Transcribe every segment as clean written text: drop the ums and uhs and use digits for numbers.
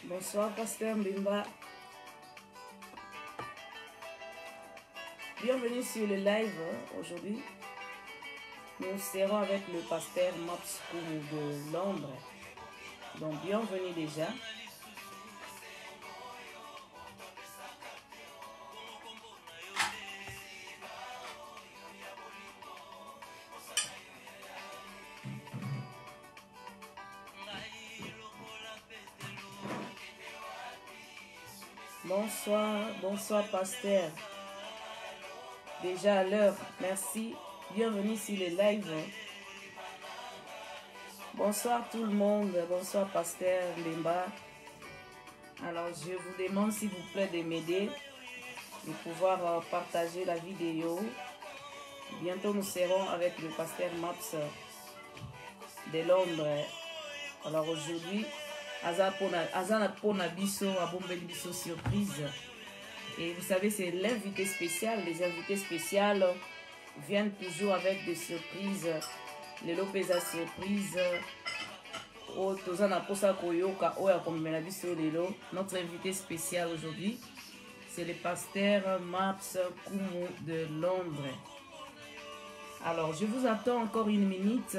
Bonsoir, Pasteur Mbimba. Bienvenue sur le live aujourd'hui. Nous serons avec le pasteur Maps de Londres. Donc, bienvenue déjà. Bonsoir, pasteur. Déjà à l'heure, merci. Bienvenue sur le live. Bonsoir tout le monde. Bonsoir, pasteur Mbimba. Alors, je vous demande s'il vous plaît de m'aider, de pouvoir partager la vidéo. Bientôt, nous serons avec le pasteur Maps de Londres. Alors aujourd'hui, Azana Pona Bisso, Abombel Bisso surprise. Et vous savez, c'est l'invité spécial. Les invités spéciaux viennent toujours avec des surprises. Les Lopez à surprise. Notre invité spécial aujourd'hui, c'est le pasteur Maps Kumu de Londres. Alors, je vous attends encore une minute.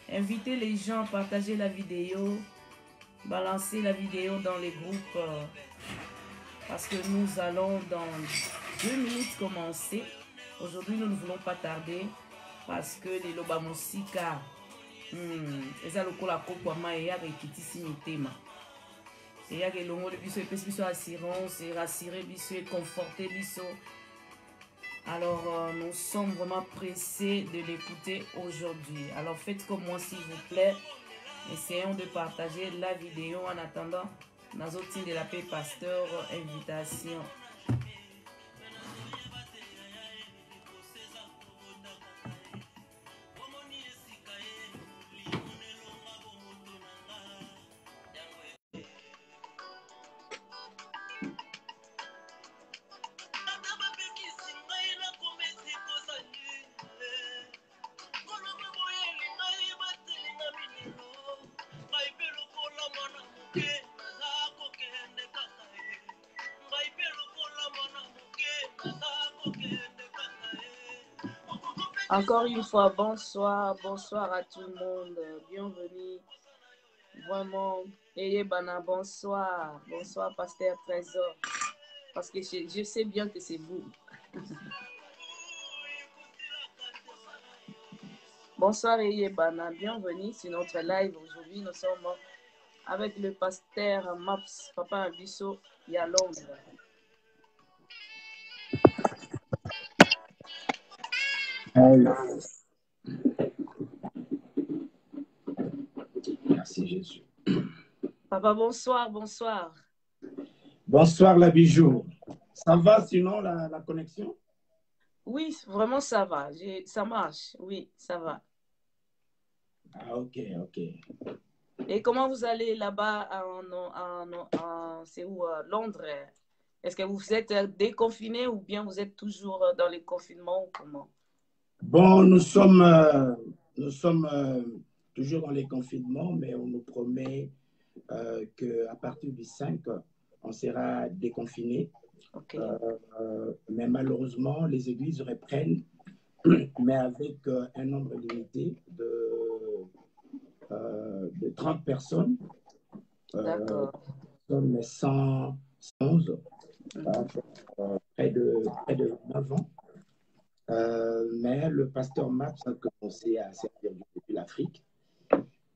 Invitez les gens, partagez la vidéo, balancez la vidéo dans les groupes parce que nous allons dans 2 minutes commencer. Aujourd'hui, nous ne voulons pas tarder parce que les loba musika eza lokola kokwama eya rekitisi mitema eya kelongoli biso epesi biso assurance et rassurer biso et conforter biso. Alors, nous sommes vraiment pressés de l'écouter aujourd'hui. Alors, faites comme moi, s'il vous plaît. Essayons de partager la vidéo en attendant nos outils de la paix pasteur invitation. Encore une fois, bonsoir à tout le monde, bienvenue, vraiment, ayez bana, bonsoir, pasteur Trésor, parce que je sais bien que c'est vous. Bonsoir ayez bana, bienvenue sur notre live. Aujourd'hui, nous sommes avec le pasteur Maps, Papa Abisso, il y a Londres. Merci Jésus. Papa, bonsoir. Bonsoir la bijou. Ça va sinon la connexion? Oui, vraiment ça va. Ça marche. Oui, ça va. Ah, ok. Et comment vous allez là-bas c'est où, Londres? Est-ce que vous êtes déconfiné ou bien vous êtes toujours dans les confinements ou comment? Bon, nous sommes toujours dans les confinements, mais on nous promet qu'à partir du 5, on sera déconfiné. Okay. Mais malheureusement, les églises reprennent, mais avec un nombre limité de 30 personnes. D'accord. Nous sommes 111, près de 9 ans. Mais le pasteur Maps a commencé à servir depuis l'Afrique.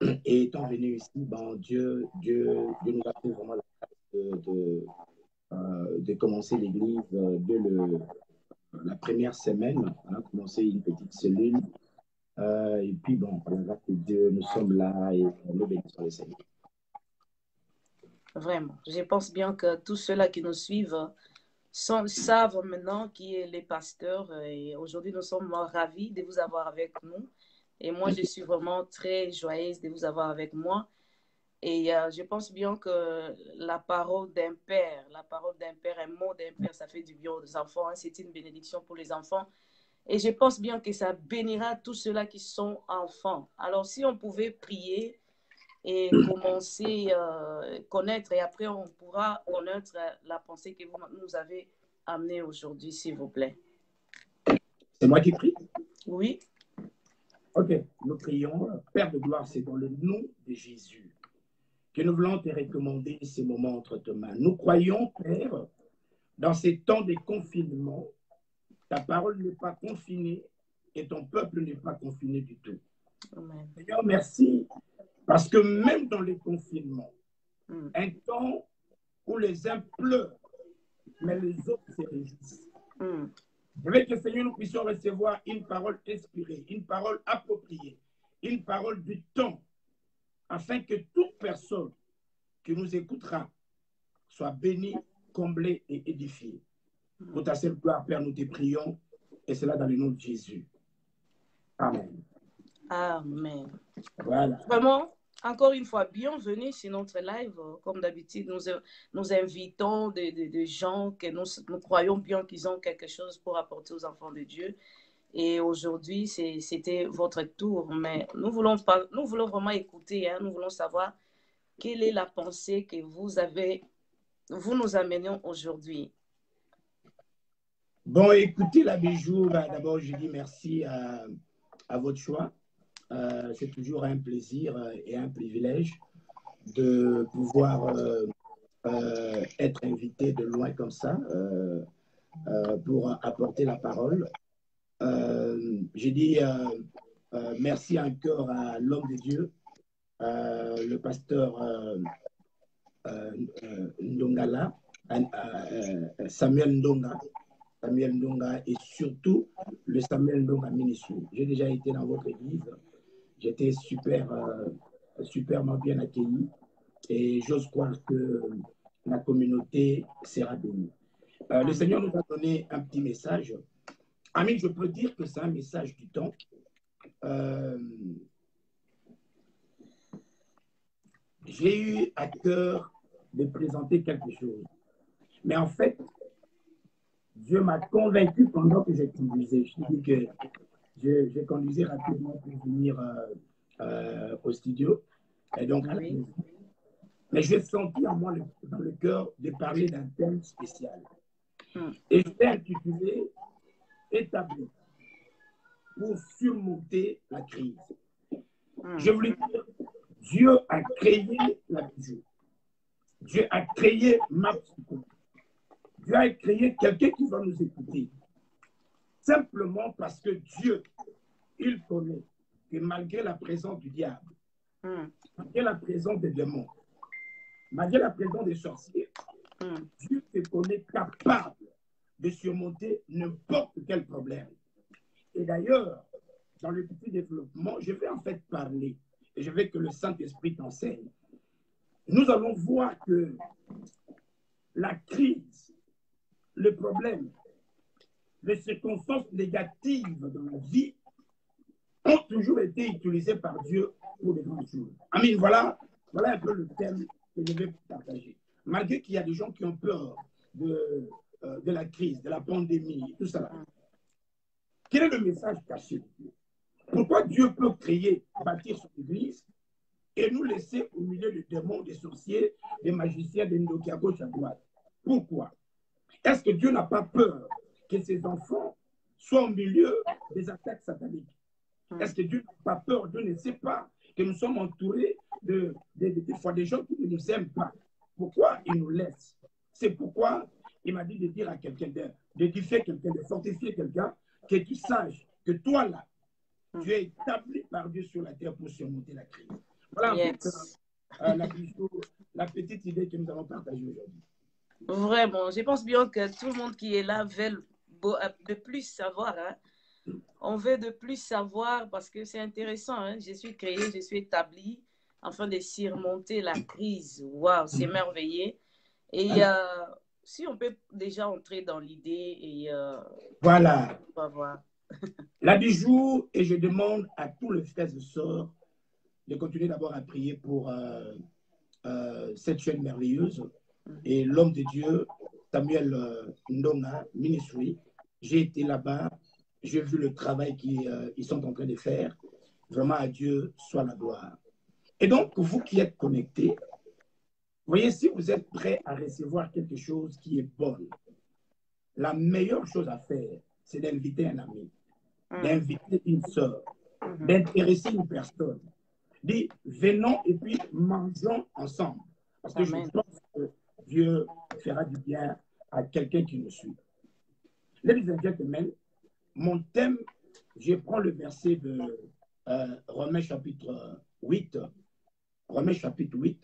Et étant venu ici, ben, Dieu nous a fait vraiment la grâce de commencer l'église dès la première semaine. On a commencé une petite cellule. Et puis, bon, par la grâce de Dieu, nous sommes là et nous bénissons le Seigneur. Vraiment. Je pense bien que tous ceux-là qui nous suivent savent maintenant qui est les pasteurs. Et aujourd'hui, nous sommes ravis de vous avoir avec nous. Et moi, je suis vraiment très joyeuse de vous avoir avec moi. Et je pense bien que la parole d'un père, un mot d'un père, ça fait du bien aux enfants. Hein. C'est une bénédiction pour les enfants. Et je pense bien que ça bénira tous ceux-là qui sont enfants. Alors, si on pouvait prier et commencer à connaître, et après on pourra connaître la pensée que vous nous avez amenée aujourd'hui, s'il vous plaît. C'est moi qui prie? Oui. Ok, nous prions. Père de gloire, c'est dans le nom de Jésus que nous voulons te recommander ces moments entre tes mains. Nous croyons, Père, dans ces temps de confinement, ta parole n'est pas confinée et ton peuple n'est pas confiné du tout. Amen. Seigneur, merci, parce que même dans les confinements, un temps où les uns pleurent, mais les autres se réjouissent. Je veux que, Seigneur, nous puissions recevoir une parole inspirée, une parole appropriée, une parole du temps, afin que toute personne qui nous écoutera soit bénie, comblée et édifiée. Pour ta seule gloire, Père, nous te prions, et cela dans le nom de Jésus. Amen. Amen. Voilà. Vraiment, encore une fois, bienvenue sur notre live. Comme d'habitude, nous invitons des gens que nous croyons bien qu'ils ont quelque chose pour apporter aux enfants de Dieu. Et aujourd'hui, c'était votre tour. Mais nous voulons vraiment écouter. Nous voulons savoir quelle est la pensée que vous nous amenez aujourd'hui. Bon, écoutez, la Bijou, d'abord, je dis merci à votre choix. C'est toujours un plaisir et un privilège de pouvoir être invité de loin comme ça pour apporter la parole. J'ai dit merci encore à l'homme de Dieu, le pasteur Ndongala, Samuel Ndonga et surtout le Samuel Ndonga Ministry. J'ai déjà été dans votre église, j'étais superment bien accueilli et j'ose croire que la communauté sera bénie. Le Seigneur nous a donné un petit message. Amin, je peux dire que c'est un message du temps. J'ai eu à cœur de présenter quelque chose. Mais en fait, Dieu m'a convaincu pendant que je conduisais. Je dis que je conduisais rapidement pour venir au studio. Et donc, Oui. mais j'ai senti en moi dans le cœur de parler d'un thème spécial. Et je l'ai intitulé « Établi pour surmonter la crise ». Je voulais dire, Dieu a créé la Bijou. Dieu a créé Mapsuko. Dieu a créé quelqu'un qui va nous écouter. Simplement parce que Dieu, il connaît que malgré la présence du diable, malgré la présence des démons, malgré la présence des sorciers, Dieu te connaît capable de surmonter n'importe quel problème. Et d'ailleurs, dans le petit développement, je vais en fait parler, et je veux que le Saint-Esprit t'enseigne. Nous allons voir que la crise, le problème, les circonstances négatives dans la vie ont toujours été utilisées par Dieu pour des grandes choses. Amen. Voilà un peu le thème que je vais partager. Malgré qu'il y a des gens qui ont peur de la crise, de la pandémie, tout ça. Quel est le message caché de Dieu? Pourquoi Dieu peut créer, bâtir son église et nous laisser au milieu des démons, des sorciers, des magiciens, des ndoki à gauche, à droite? Pourquoi? Est-ce que Dieu n'a pas peur que ses enfants soient au milieu des attaques sataniques? Est-ce que Dieu n'a pas peur? Dieu ne sait pas que nous sommes entourés des fois des gens qui ne nous aiment pas. Pourquoi il nous laisse? C'est pourquoi il m'a dit de dire à quelqu'un, d'édifier quelqu'un, de fortifier quelqu'un, que tu saches que toi là, tu es établi par Dieu sur la terre pour surmonter la crise. Voilà la petite idée que nous allons partager aujourd'hui. Vraiment, je pense bien que tout le monde qui est là veut de plus savoir. On veut de plus savoir parce que c'est intéressant. Je suis créé, je suis établi afin de surmonter la crise. Waouh, c'est merveilleux. Et si on peut déjà entrer dans l'idée et voilà. On va voir. La Bijou, et je demande à tous les frères et sœurs de continuer d'abord à prier pour cette chaîne merveilleuse. Et l'homme de Dieu, Samuel Ndonga Ministry, j'ai été là-bas, j'ai vu le travail qu'ils sont en train de faire. Vraiment, à Dieu soit la gloire. Et donc, vous qui êtes connectés, voyez, si vous êtes prêt à recevoir quelque chose qui est bon, la meilleure chose à faire, c'est d'inviter un ami, d'inviter une sœur, d'intéresser une personne. Dit, venons et puis mangeons ensemble. Parce que je pense que Dieu fera du bien à quelqu'un qui nous suit. Ladies and gentlemen, mon thème, je prends le verset de Romains chapitre 8, Romains chapitre 8,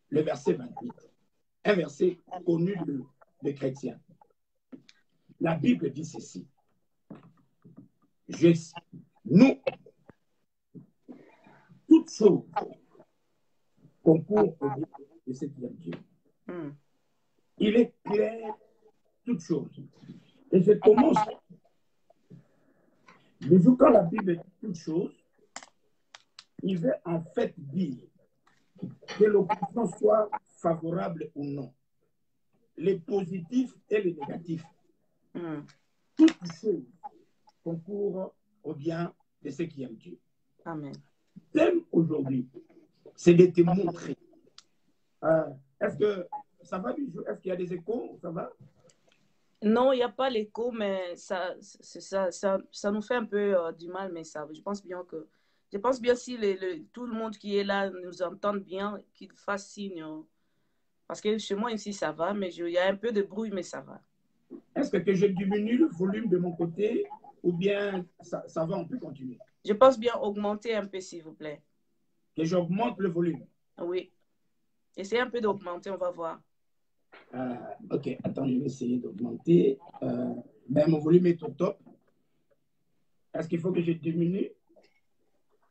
le verset 28. Un verset connu des chrétiens. La Bible dit ceci. Nous, toutes choses concourent au bien de ce qui aime Dieu. Il est clair, toutes choses. Et je commence. Mais quand la Bible dit toutes choses, il veut en fait dire que l'opposition soit favorable ou non. Les positifs et les négatifs. Toutes choses concourent au bien de ceux qui aiment Dieu. Amen. Le thème aujourd'hui, c'est de te montrer. Est-ce que ça va, Bijou? Est-ce qu'il y a des échos? Ça va? Non, il n'y a pas l'écho, mais ça nous fait un peu du mal, mais ça, je pense bien si tout le monde qui est là nous entend bien, qu'il fasse signe. Parce que chez moi ici, ça va, mais il y a un peu de bruit, mais ça va. Est-ce que je diminue le volume de mon côté ou bien ça va, on peut continuer? Je pense bien augmenter un peu, s'il vous plaît. Que j'augmente le volume? Oui. Essayez un peu d'augmenter, on va voir. Ok, attends, je vais essayer d'augmenter. Ben, mon volume est au top. Est-ce qu'il faut que je diminue?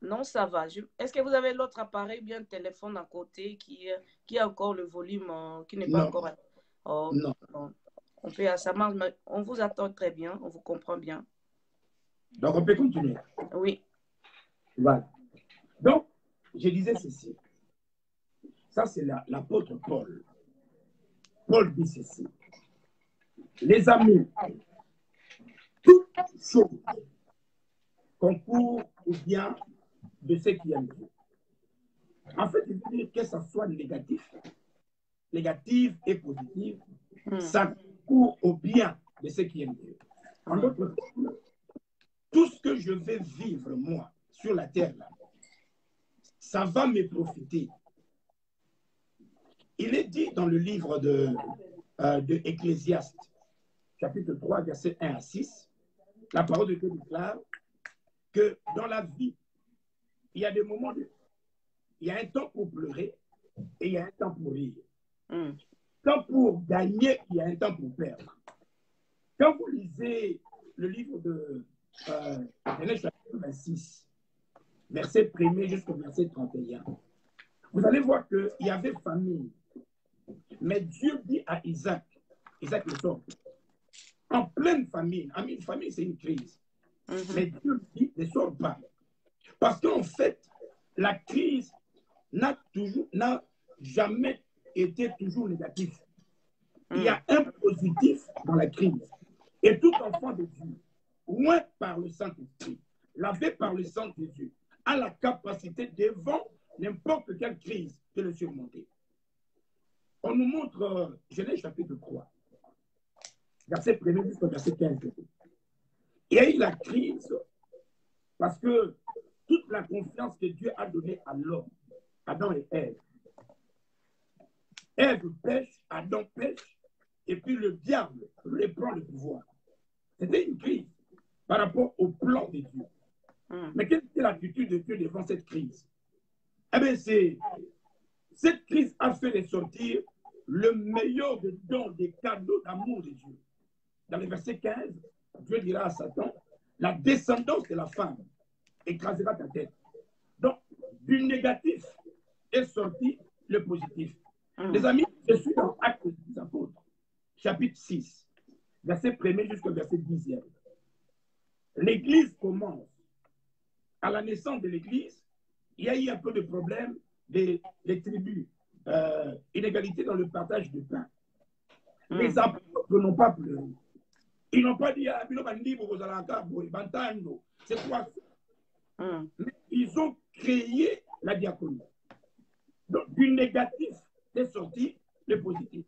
Non, ça va. Est-ce que vous avez l'autre appareil, bien le téléphone à côté qui a encore le volume qui n'est pas encore... Oh, non. On peut, ça marche, mais on vous attend très bien, on vous comprend bien. Donc, on peut continuer? Oui. Voilà. Donc, je disais ceci. Ça, c'est l'apôtre Paul. Paul dit ceci. Les amis, toutes choses concourent au bien de ceux qui aiment Dieu. En fait, il veut dire que ça soit négatif et positif, ça concourt au bien de ceux qui aiment Dieu. En d'autres termes, tout ce que je vais vivre, moi, sur la terre, là, ça va me profiter. Il est dit dans le livre de Ecclésiaste, chapitre 3, versets 1 à 6, la parole de Dieu déclare que dans la vie, il y a des moments, il y a un temps pour pleurer et il y a un temps pour rire. Temps pour gagner, il y a un temps pour perdre. Quand vous lisez le livre de Genèse chapitre 26, verset 1er jusqu'au verset 31, vous allez voir qu'il y avait famine. Mais Dieu dit à Isaac le sort, en pleine famine, une famine c'est une crise, mais Dieu dit ne sors pas. Parce qu'en fait, la crise n'a jamais été toujours négative. Il y a un positif dans la crise. Et tout enfant de Dieu, loin par le Saint-Esprit, lavé par le sang de Dieu, a la capacité devant n'importe quelle crise de le surmonter. On nous montre Genèse chapitre 3, verset 1er jusqu'au verset 15. Il y a eu la crise parce que toute la confiance que Dieu a donnée à l'homme, Adam et Ève. Ève pêche, Adam pêche, et puis le diable reprend le pouvoir. C'était une crise par rapport au plan de Dieu. Mais quelle était l'attitude de Dieu devant cette crise? Eh bien, cette crise a fait ressortir le meilleur des dons, des cadeaux d'amour de Dieu. Dans le verset 15, Dieu dira à Satan, la descendance de la femme écrasera ta tête. Donc, du négatif est sorti le positif. Les amis, je suis dans Actes des Apôtres, chapitre 6, verset 1er jusqu'au verset 10e. L'Église commence. À la naissance de l'Église, il y a eu un peu de problème des tribus, inégalité dans le partage du pain. Les apôtres n'ont pas pleuré. Ils n'ont pas dit, c'est quoi ça? Mais ils ont créé la diaconie. Donc, du négatif est sorti le positif.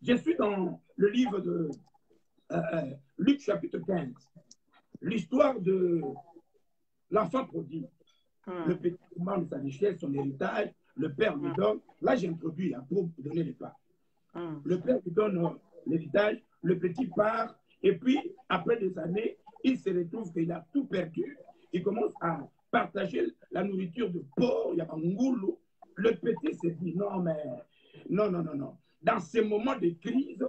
Je suis dans le livre de Luc chapitre 15, l'histoire de l'enfant prodigue. Le petit demande sa richesse, son héritage, le père lui donne. Là, j'introduis pour donner les pas. Le père lui donne l'héritage, le petit part, et puis, après des années, il se retrouve qu'il a tout perdu. Il commence à partager la nourriture de porc, il y a un ngoulou. Le petit se dit, non, mais non. Dans ces moments de crise,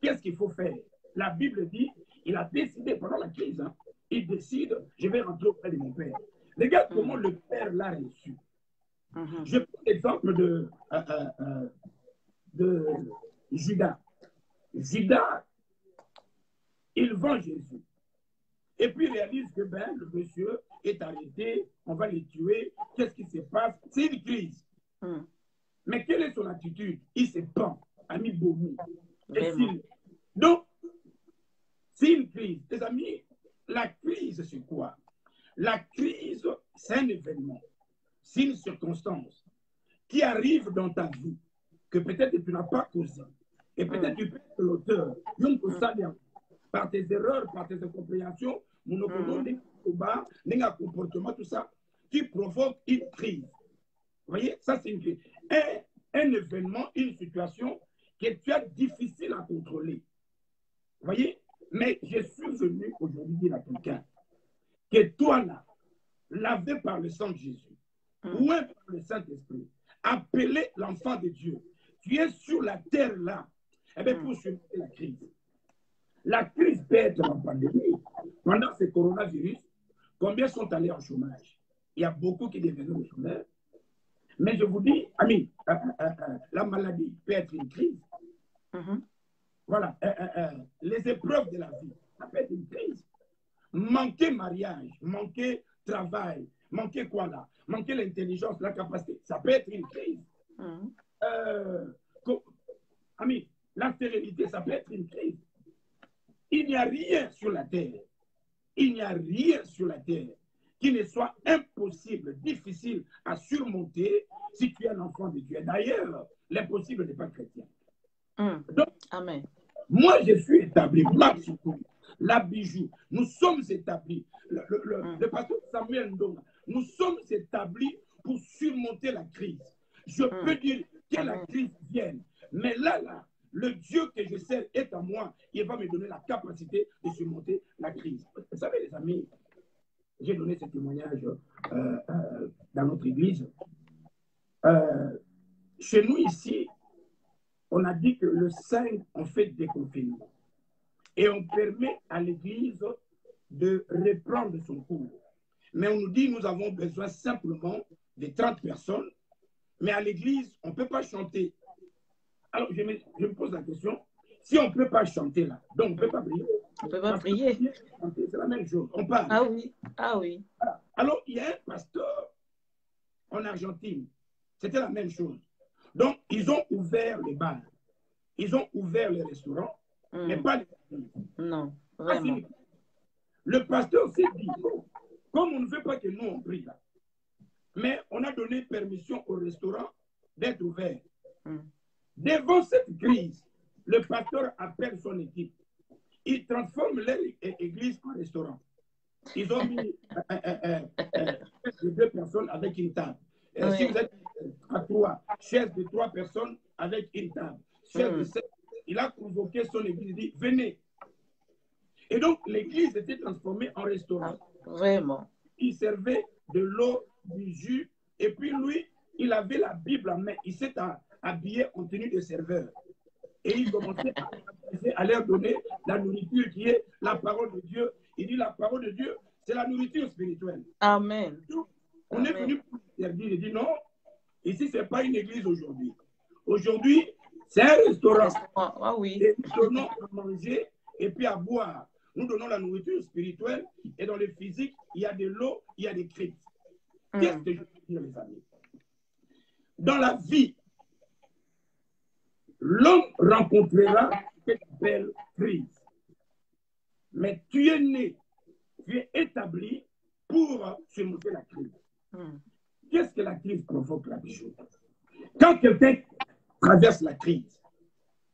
qu'est-ce qu'il faut faire? La Bible dit, il a décidé pendant la crise, il décide, je vais rentrer auprès de mon père. Regarde comment le père l'a reçu. Je prends l'exemple de Judas. Judas, il vend Jésus. Et puis il réalise que le monsieur est arrêté, on va les tuer. Qu'est-ce qui se passe? C'est une crise. Mais quelle est son attitude? Il se pend, ami Bomi. Donc, c'est une crise. Les amis, la crise, c'est quoi? La crise, c'est un événement, c'est une circonstance qui arrive dans ta vie, que peut-être tu n'as pas causé. Et peut-être tu peux être l'auteur. Par tes erreurs, par tes incompréhensions, comportement, tout ça, qui provoque une crise. Vous voyez, ça c'est une crise. Un événement, une situation que tu as difficile à contrôler. Vous voyez, mais je suis venu aujourd'hui dire à quelqu'un que toi là, lavé par le sang de Jésus, ou par le Saint-Esprit, appelé l'enfant de Dieu, tu es sur la terre là, pour surmonter la crise. La crise peut être en pandémie. Pendant ce coronavirus, combien sont allés en chômage? Il y a beaucoup qui deviennent au chômage. Mais je vous dis, amis, la maladie peut être une crise. Voilà, les épreuves de la vie, ça peut être une crise. Manquer mariage, manquer travail, manquer quoi là? Manquer l'intelligence, la capacité, ça peut être une crise. Amis, la stérilité, ça peut être une crise. Il n'y a rien sur la terre, il n'y a rien sur la terre qui ne soit impossible, difficile à surmonter si tu es un enfant de Dieu. D'ailleurs, l'impossible n'est pas chrétien. Donc, Amen. Moi, je suis établi, la bijou, nous sommes établis, le pasteur Samuel Ndonga, nous sommes établis pour surmonter la crise. Je peux dire que la crise vienne, mais là, le Dieu que je sers est en moi, il va me donner la capacité de surmonter la crise. Vous savez, les amis, j'ai donné ce témoignage dans notre église. Chez nous ici, on a dit que le 5, on fait déconfinement. Et on permet à l'église de reprendre son cours. Mais on nous dit que nous avons besoin simplement de 30 personnes. Mais à l'église, on ne peut pas chanter. Alors, je me pose la question, si on ne peut pas chanter là, donc on ne peut pas prier. On ne peut pas prier. C'est la même chose, on parle. Ah oui, ah oui. Voilà. Alors, il y a un pasteur en Argentine, c'était la même chose. Donc, ils ont ouvert les bars, ils ont ouvert les restaurants, mais pas les églises. Non, vraiment. Le pasteur s'est dit, comme on ne veut pas que nous on prie là, mais on a donné permission au restaurant d'être ouvert. Devant cette crise, le pasteur appelle son équipe. Il transforme leur église en restaurant. Ils ont mis 2 personnes avec une table. Oui. Si vous êtes à 3, chaises de 3 personnes avec une table. Chaises de 7, il a convoqué son église, il dit, venez. Et donc, l'église était transformée en restaurant. Vraiment. Il servait de l'eau, du jus, et puis lui, il avait la Bible en main. Il s'est habillé en tenue de serveur. Et il commençait à leur donner la nourriture qui est la parole de Dieu. Il dit, la parole de Dieu, c'est la nourriture spirituelle. Amen. Donc, on est venu pour interdire. Il dit, non, ici, ce n'est pas une église aujourd'hui. Aujourd'hui, c'est un restaurant. Ah oui. Et nous donnons à manger et puis à boire. Nous donnons la nourriture spirituelle et dans le physique, il y a de l'eau, il y a des cris. Qu'est-ce que je veux dire, les amis? Dans la vie, l'homme rencontrera ce qu'on appelle crise. Mais tu es né, tu es établi pour surmonter la crise. Qu'est-ce que la crise provoque là bijou? Quand quelqu'un traverse la crise,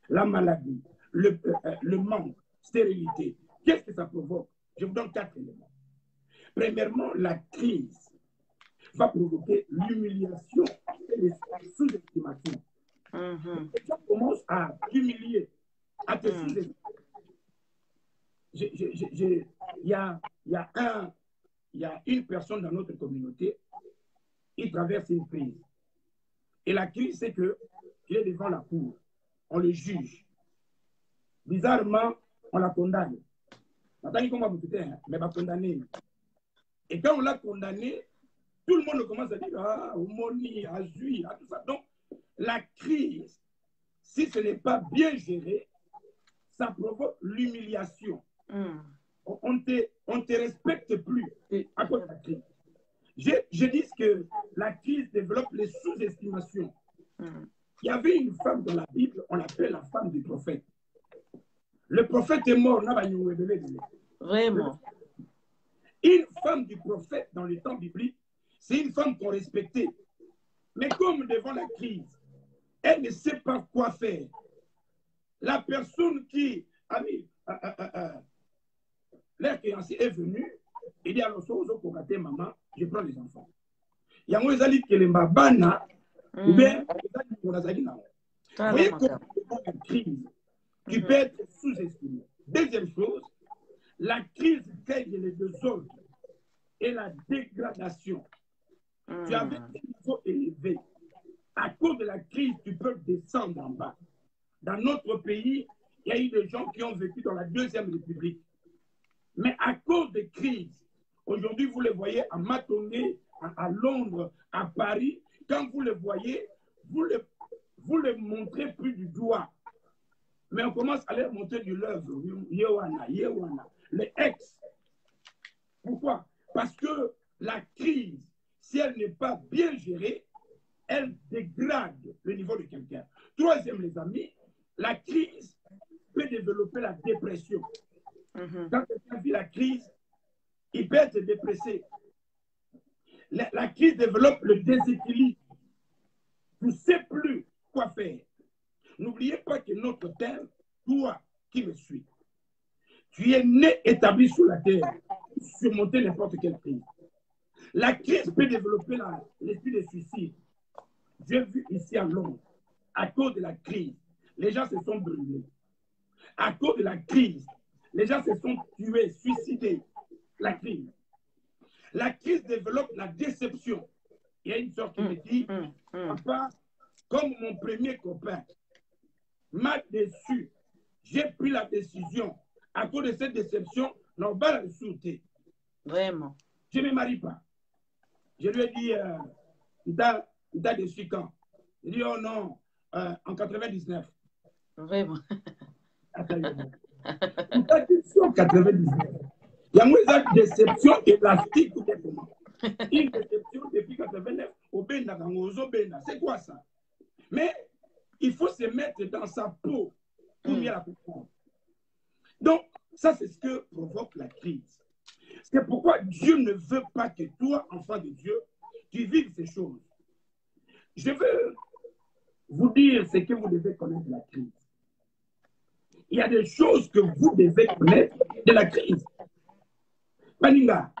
la maladie, le manque, stérilité, qu'est-ce que ça provoque? Je vous donne 4 éléments. Premièrement, la crise va provoquer l'humiliation et les sous-estimations. Les gens commencent à t'humilier, à te sous-estimer. Il y a une personne dans notre communauté, il traverse une crise. Et la crise, c'est qu'il est devant la cour. On le juge. Bizarrement, on la condamne. Mais va condamner. Et quand on l'a condamné, tout le monde commence à dire ah, Omoni, Azui, tout ça. Donc, la crise, si ce n'est pas bien géré, ça provoque l'humiliation. On te respecte plus à cause de la crise. Je dis que la crise développe les sous-estimations. Il y avait une femme dans la Bible, on l'appelle la femme du prophète. Le prophète est mort. Vraiment. Une femme du prophète dans le temps biblique, c'est une femme qu'on respectait. Mais comme devant la crise, elle ne sait pas quoi faire. La personne qui a mis l'air créancier est venue, il dit alors, maman, je prends les enfants. Il y a un gens qui ont bana, ou bien vous voyez comment devant la crise, tu peux être sous-estimé. Deuxième chose, la crise crée les désordres et la dégradation. Tu avais un niveau élevé. À cause de la crise, tu peux descendre en bas. Dans notre pays, il y a eu des gens qui ont vécu dans la Deuxième République. Mais à cause des crises, aujourd'hui, vous les voyez à Matoné, à Londres, à Paris, quand vous les voyez, vous les montrez plus du doigt. Mais on commence à leur montrer du leurre. Yewana, les ex. Pourquoi? Parce que la crise, si elle n'est pas bien gérée, elle dégrade le niveau de quelqu'un. Troisième, les amis, la crise peut développer la dépression. Quand quelqu'un vit la crise, il peut être dépressé. La crise développe le déséquilibre. Tu ne sais plus quoi faire. N'oubliez pas que notre terre, toi qui me suis, tu es né, établi sur la terre, surmonter n'importe quelle crise. La crise peut développer l'esprit de suicide. J'ai vu ici à Londres, à cause de la crise, les gens se sont brûlés. À cause de la crise, les gens se sont tués, suicidés. La crise. La crise développe la déception. Il y a une sorte qui me dit, papa, comme mon premier copain m'a déçu, j'ai pris la décision, à cause de cette déception, non, pas la sauter. Vraiment. Je ne me marie pas. Je lui ai dit, il t'a déçu quand? Il dit, oh non, en 99. Vraiment. Il t'a déçu en 99. Il y a une déception élastique ou comment? Une déception depuis 89 au Benda, c'est quoi ça? Mais il faut se mettre dans sa peau pour mieux la comprendre. Donc, ça, c'est ce que provoque la crise. C'est pourquoi Dieu ne veut pas que toi, enfant de Dieu, tu vives ces choses. Je veux vous dire ce que vous devez connaître de la crise. Il y a des choses que vous devez connaître de la crise. Maninga,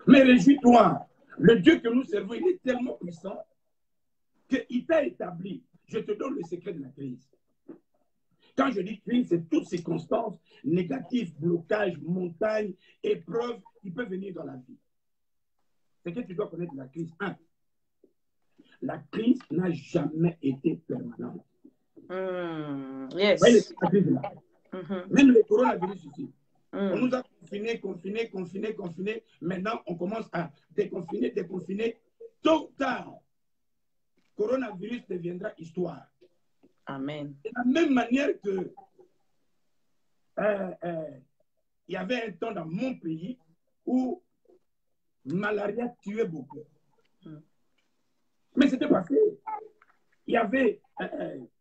mais réjouis-toi. Le Dieu que nous servons, il est tellement puissant qu'il t'a établi. Je te donne le secret de la crise. Quand je dis crise, c'est toutes circonstances négatives, blocages, montagnes, épreuves qui peuvent venir dans la vie. C'est que tu dois connaître la crise. 1. La crise n'a jamais été permanente. Yes. Vous voyez la crise là. Même le coronavirus ici. On nous a confinés. Maintenant, on commence à déconfiner. Tôt ou tard, coronavirus deviendra histoire. Amen. De la même manière que il y avait un temps dans mon pays où malaria tuait beaucoup. Mais c'était passé. Il y avait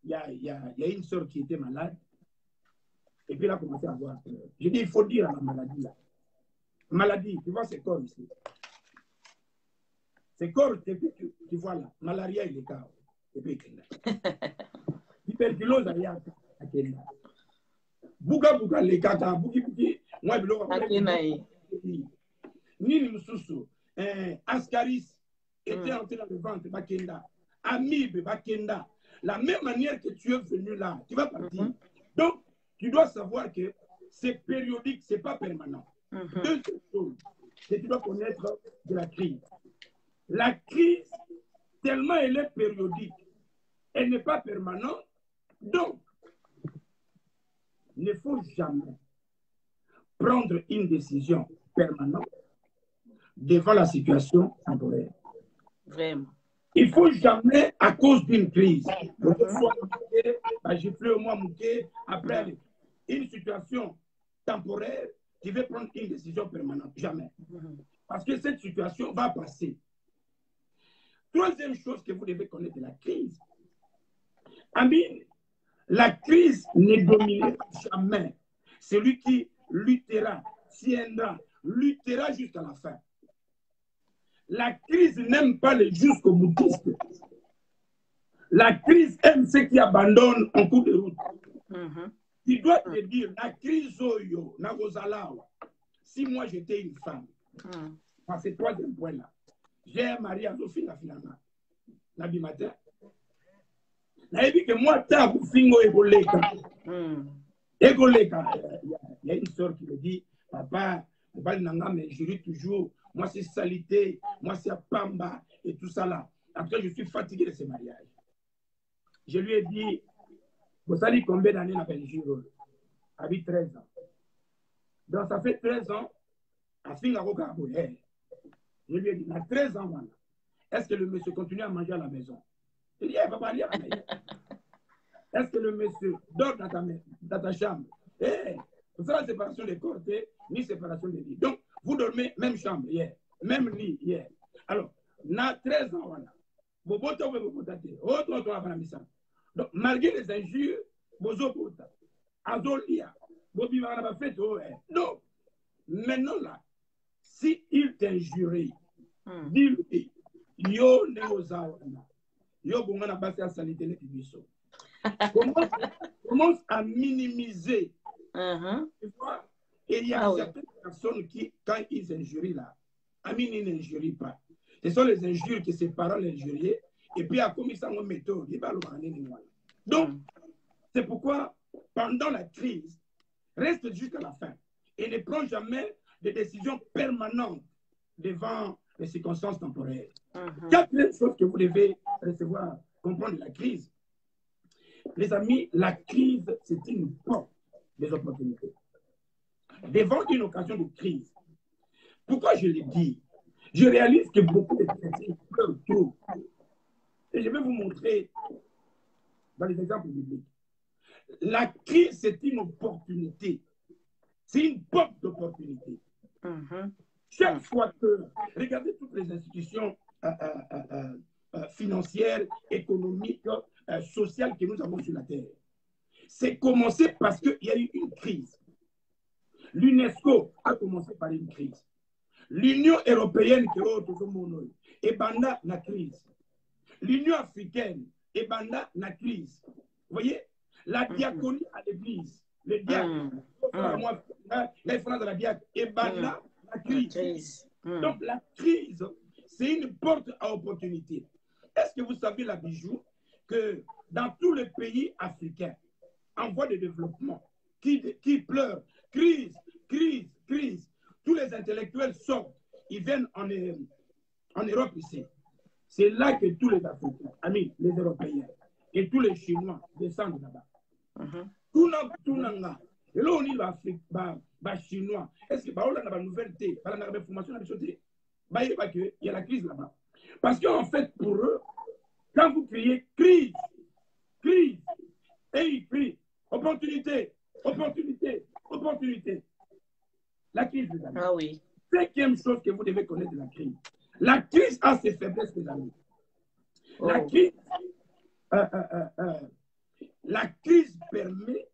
il y a une sœur qui était malade. Et puis elle a commencé à avoir peur. J'ai dit, il faut dire à la maladie là. Maladie, tu vois, c'est comme ici. C'est corps, tu vois là, malaria, il est cas. Tuberculose, il y a Bouga Bouga, les gars, Bougi, moi, Nini Moussoussou, Ascaris était entré dans le ventre, Bakenda, Amib, Bakenda. La même manière que tu es venu là, tu vas partir. Donc, tu dois savoir que c'est périodique, ce n'est pas permanent. Deuxième chose, c'est que tu dois connaître de la crise. La crise, tellement elle est périodique, elle n'est pas permanente. Donc, il ne faut jamais prendre une décision permanente devant la situation temporaire. Vraiment. Il ne faut jamais, à cause d'une crise, gifler au moins mouquet, après une situation temporaire, tu veux prendre une décision permanente. Jamais. Parce que cette situation va passer. Troisième chose que vous devez connaître de la crise. Amin, la crise ne domine jamais celui qui luttera, tiendra, luttera jusqu'à la fin. La crise n'aime pas les jusqu'au boutistes. La crise aime ceux qui abandonnent en cours de route. Tu dois te dire, la crise, si moi j'étais une femme, dans ces troisième point-là, j'ai un mari à Sophie, finalement, l'habit matin. Il dit que moi, tabu fingo egoleka. Egoleka. Il y a une soeur qui me dit, papa, mais je ris toujours. Moi, c'est salité, moi, c'est pamba et tout ça là. Après, je suis fatigué de ce mariage. Je lui ai dit, vous savez combien d'années dans Belgique? Habite 13 ans. Donc, ça fait 13 ans, à Fingaroka. Je lui ai dit, à 13 ans, voilà. Est-ce que le monsieur continue à manger à la maison? Il dit, papa, il y a la maison. Est-ce que le monsieur dort dans ta chambre? C'est ça la séparation des corps, ni séparation des lits. Donc, vous dormez même chambre hier, même lit hier. Alors, na 13 ans, voilà. Donc, malgré les injures, donc, maintenant là, si il t'injurie, dis-lui, yo neozawana, yo bongana basi à sanité les biso. Commence à minimiser. Tu vois, et il y a certaines personnes qui, quand ils injurient là, Amine n'injurie pas. Ce sont les injures que ses parents l'injuriaient, et puis à commis ça, on méthode. Donc, c'est pourquoi, pendant la crise, reste jusqu'à la fin et ne prends jamais de décisions permanentes devant les circonstances temporaires. Quatrième chose que vous devez recevoir, comprendre de la crise. Les amis, la crise, c'est une porte des opportunités. Devant une occasion de crise, pourquoi je le dis? Je réalise que beaucoup de chrétiens pleurent trop. Et je vais vous montrer dans les exemples bibliques. La crise, c'est une opportunité. C'est une porte d'opportunité. Chaque fois que, regardez toutes les institutions financières, économiques, sociales que nous avons sur la Terre. C'est commencé parce qu'il y a eu une crise. L'UNESCO a commencé par une crise. L'Union européenne, et banda la crise. L'Union africaine, et banda la crise. Vous voyez? La diaconie à l'église. Le diacre, les frères de la diacre, et banda la crise. Donc la crise, c'est une porte à opportunité. Est-ce que vous savez, la bijou, que dans tous les pays africains en voie de développement, qui pleurent, crise, crise, crise, tous les intellectuels sortent, ils viennent en Europe ici. C'est là que tous les Africains, amis, les Européens, et tous les Chinois descendent là-bas. Tout le monde, et là on y va Afrique, Chinois. Est-ce que on a une nouvelle thé, on a une information, il y a la crise là-bas. Parce qu'en fait, pour eux, quand vous criez crise, crise, et ils crient opportunité, opportunité, opportunité. La crise, les amis. Ah oui. Cinquième chose que vous devez connaître de la crise. La crise a ses faiblesses, les amis. La crise permet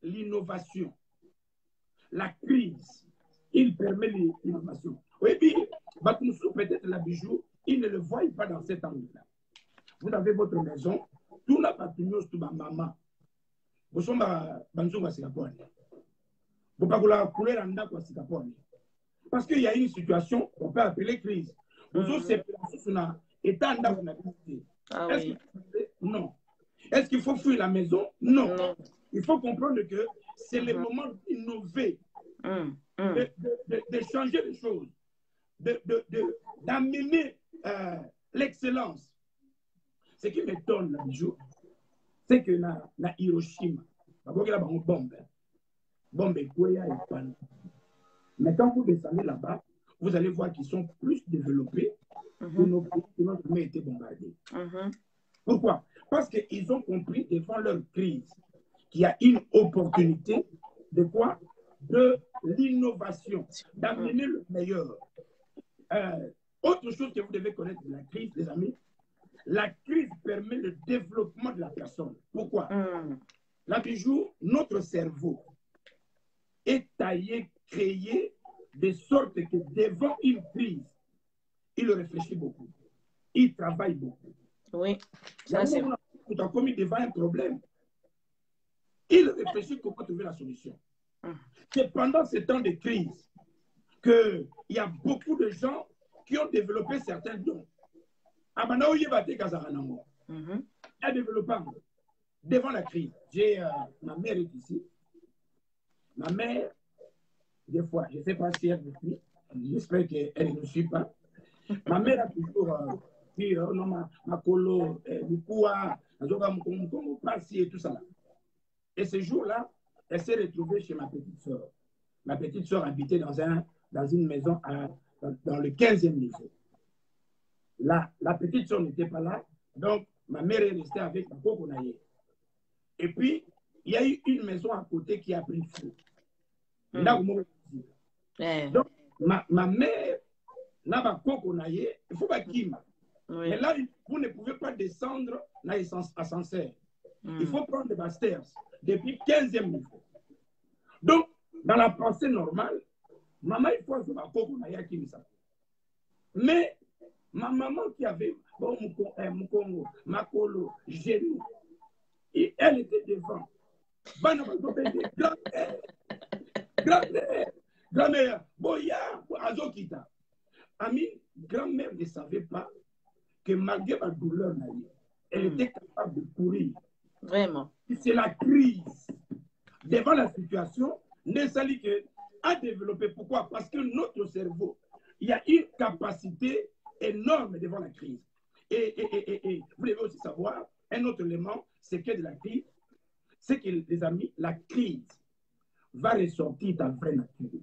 l'innovation. La crise, il permet l'innovation. Oui, peut-être la bijou, ils ne le voient pas dans cet angle-là. Vous avez votre maison, tout n'a pas tenu sur ma maman. Vous sommes à Banzonga Singapore. Vous ne pouvez pas couler en Nda Singapore. Parce qu'il y a une situation qu'on peut appeler crise. Vous avez un état d'indemnité. Non. Est-ce qu'il faut fuir la maison? Non. Il faut comprendre que c'est le moment d'innover, de changer les choses, d'amener l'excellence. Ce qui m'étonne là, c'est que na Hiroshima, mais quand vous descendez là-bas, vous allez voir qu'ils sont plus développés que nos pays qui n'ont jamais été bombardés. Pourquoi? Parce qu'ils ont compris devant leur crise qu'il y a une opportunité de quoi? De l'innovation, d'amener le meilleur. Autre chose que vous devez connaître de la crise, les amis, la crise permet le développement de la personne. Pourquoi? Là, toujours, notre cerveau est taillé, créé, de sorte que devant une crise, il réfléchit beaucoup. Il travaille beaucoup. Oui, ça c'est... Quand on a commis devant un problème, il réfléchit comment trouver la solution. C'est pendant ce temps de crise qu'il y a beaucoup de gens qui ont développé certains dons. Devant la crise, ma mère est ici. Ma mère, des fois, je ne sais pas si elle me suit, j'espère qu'elle ne me suit pas. Ma mère a toujours dit, non, ma colo, et tout ça. Et ce jour-là, elle s'est retrouvée chez ma petite soeur. Ma petite soeur habitait dans une maison dans le 15e niveau. La petite soeur n'était pas là, donc ma mère est restée avec ma coconaye. Et puis, il y a eu une maison à côté qui a pris feu. Donc, ma mère n'a pas coconaye, il faut pas qu'il m'a. Mais là, vous ne pouvez pas descendre dans l'ascenseur. Il faut prendre des stairs depuis 15e niveau. Donc, dans la pensée normale, maman, il faut que ma coconaye qui me sache. Mais ma maman qui avait Mukongo, Makolo, Génou, et elle était devant. Grand-mère, Boya, Azokita. Ami, grand-mère ne savait pas que malgré ma douleur, elle était capable de courir. Vraiment. C'est la crise. Devant la situation, Nesali a développé. Pourquoi? Parce que notre cerveau, il y a une capacité énorme devant la crise. Et vous devez aussi savoir, un autre élément, c'est que de la crise, c'est que, les amis, la crise va ressortir ta vraie nature.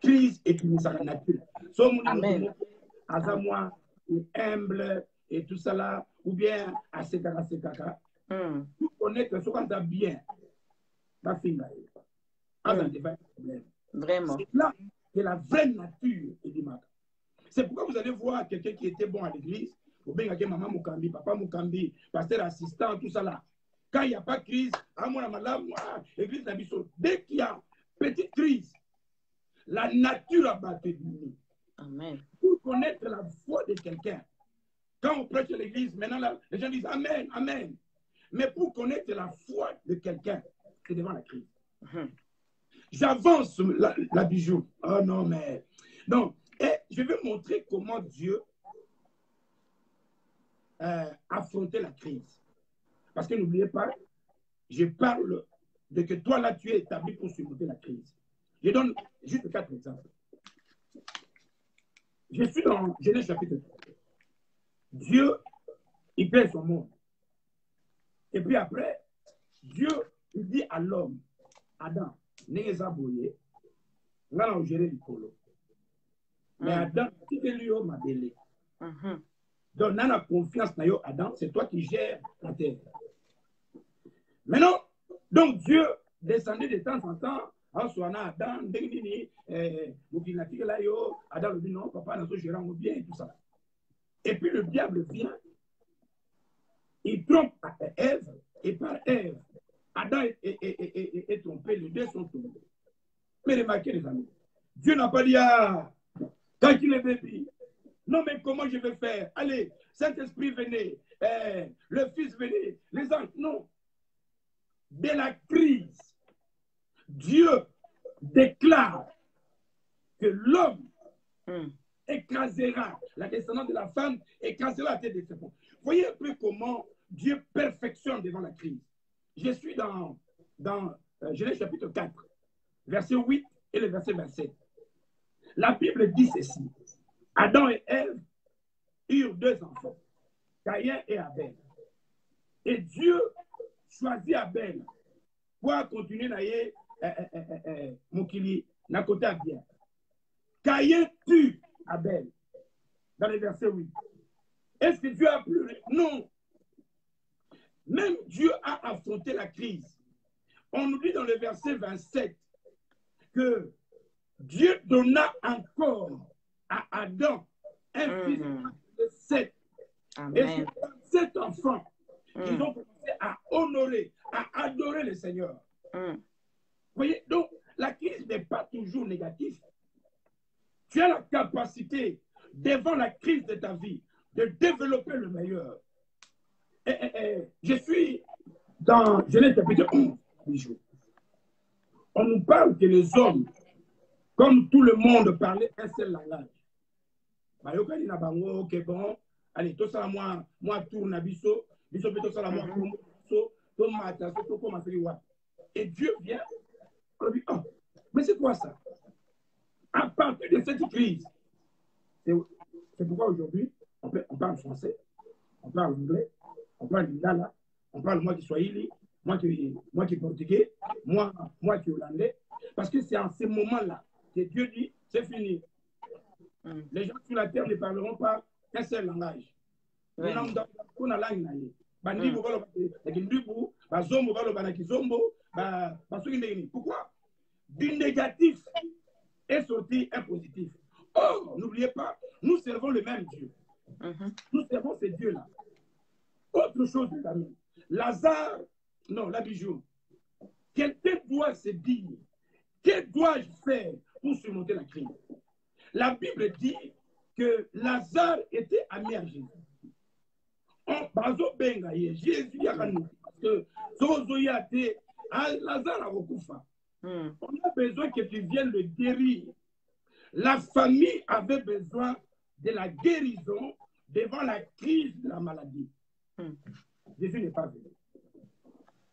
Crise et qui sa nature. Amen. Azamois, humble et tout ça là, ou bien assez kaka. Vous connaissez ce qu'on a bien. Vraiment. C'est là que la vraie nature est du mal. C'est pourquoi vous allez voir quelqu'un qui était bon à l'église, ou bien maman Mukambi, papa Mukambi, pasteur assistant, tout ça là. Quand il n'y a pas de crise, l'église n'a pas. Dès qu'il y a petite crise, la nature a battu de nous. Amen. Pour connaître la foi de quelqu'un, quand on prêche à l'église, maintenant les gens disent Amen, Amen. Mais pour connaître la foi de quelqu'un, c'est devant la crise. J'avance la bijou. Oh non, mais. Donc, et je vais montrer comment Dieu affrontait la crise. Parce que n'oubliez pas, je parle de que toi là, tu es établi pour surmonter la crise. Je donne juste 4 exemples. Je suis dans Genèse chapitre 3. Dieu, il crée son monde. Et puis après, Dieu, il dit à l'homme, Adam, n'eza boye, ngana ojere likolo. Mais Adam, si tu lui m'a délai. Donc, dans la confiance, Adam, c'est toi qui gères la terre. Maintenant, donc Dieu descendait de temps en temps, en soit Adam, Adam le dit non, papa, nous gérons bien et tout ça. Et puis le diable vient, il trompe Ève, et par Ève, Adam est trompé, les deux sont tombés. Mais remarquez les amis, Dieu n'a pas dit, quand il est bébé, Non, mais comment je vais faire? Allez, Saint-Esprit, venez. Le Fils, venez. Les anges, non. Dès la crise, Dieu déclare que l'homme écrasera, la descendance de la femme écrasera la tête des serpents. Voyez un peu comment Dieu perfectionne devant la crise. Je suis dans Genèse chapitre 4, verset 8 et le verset 27. La Bible dit ceci. Adam et Ève eurent 2 enfants, Caïn et Abel. Et Dieu choisit Abel pour continuer d'aller Mokili, n'a côté à bien. Caïn tue Abel dans le verset 8. Est-ce que Dieu a pleuré? Non. Même Dieu a affronté la crise. On nous dit dans le verset 27 que Dieu donna encore à Adam un fils de 7. Et c'est cet enfant qu'ils ont commencé à honorer, à adorer le Seigneur. Vous voyez, donc la crise n'est pas toujours négative. Tu as la capacité, devant la crise de ta vie, de développer le meilleur. Je suis dans Genèse chapitre 11, on nous parle que les hommes, comme tout le monde, parlaient un seul langage. Ok, bon, allez, tout ça, moi, tourne à Bisso, Bisso, tout ça, moi, et Dieu vient, on dit, oh, mais c'est quoi ça? À partir de cette crise, c'est pourquoi aujourd'hui, on parle français, on parle anglais, on parle lingala, on parle moi qui swahili, moi qui portugais, moi qui hollandais, parce que c'est en ces moments-là que Dieu dit, c'est fini. Les gens sur la terre ne parleront pas qu'un seul langage. Pourquoi? Du négatif est sorti un positif. Or, n'oubliez pas, nous servons le même Dieu. Nous servons ce Dieu-là. Autre chose, les amis. Lazare, non, la bijou. Quelqu'un doit se dire, que dois-je faire pour surmonter la crise? La Bible dit que Lazare était ami à Jésus. Jésus a parce que Lazare a recouvert. On a besoin que tu viennes le guérir. La famille avait besoin de la guérison devant la crise de la maladie. Jésus n'est pas venu.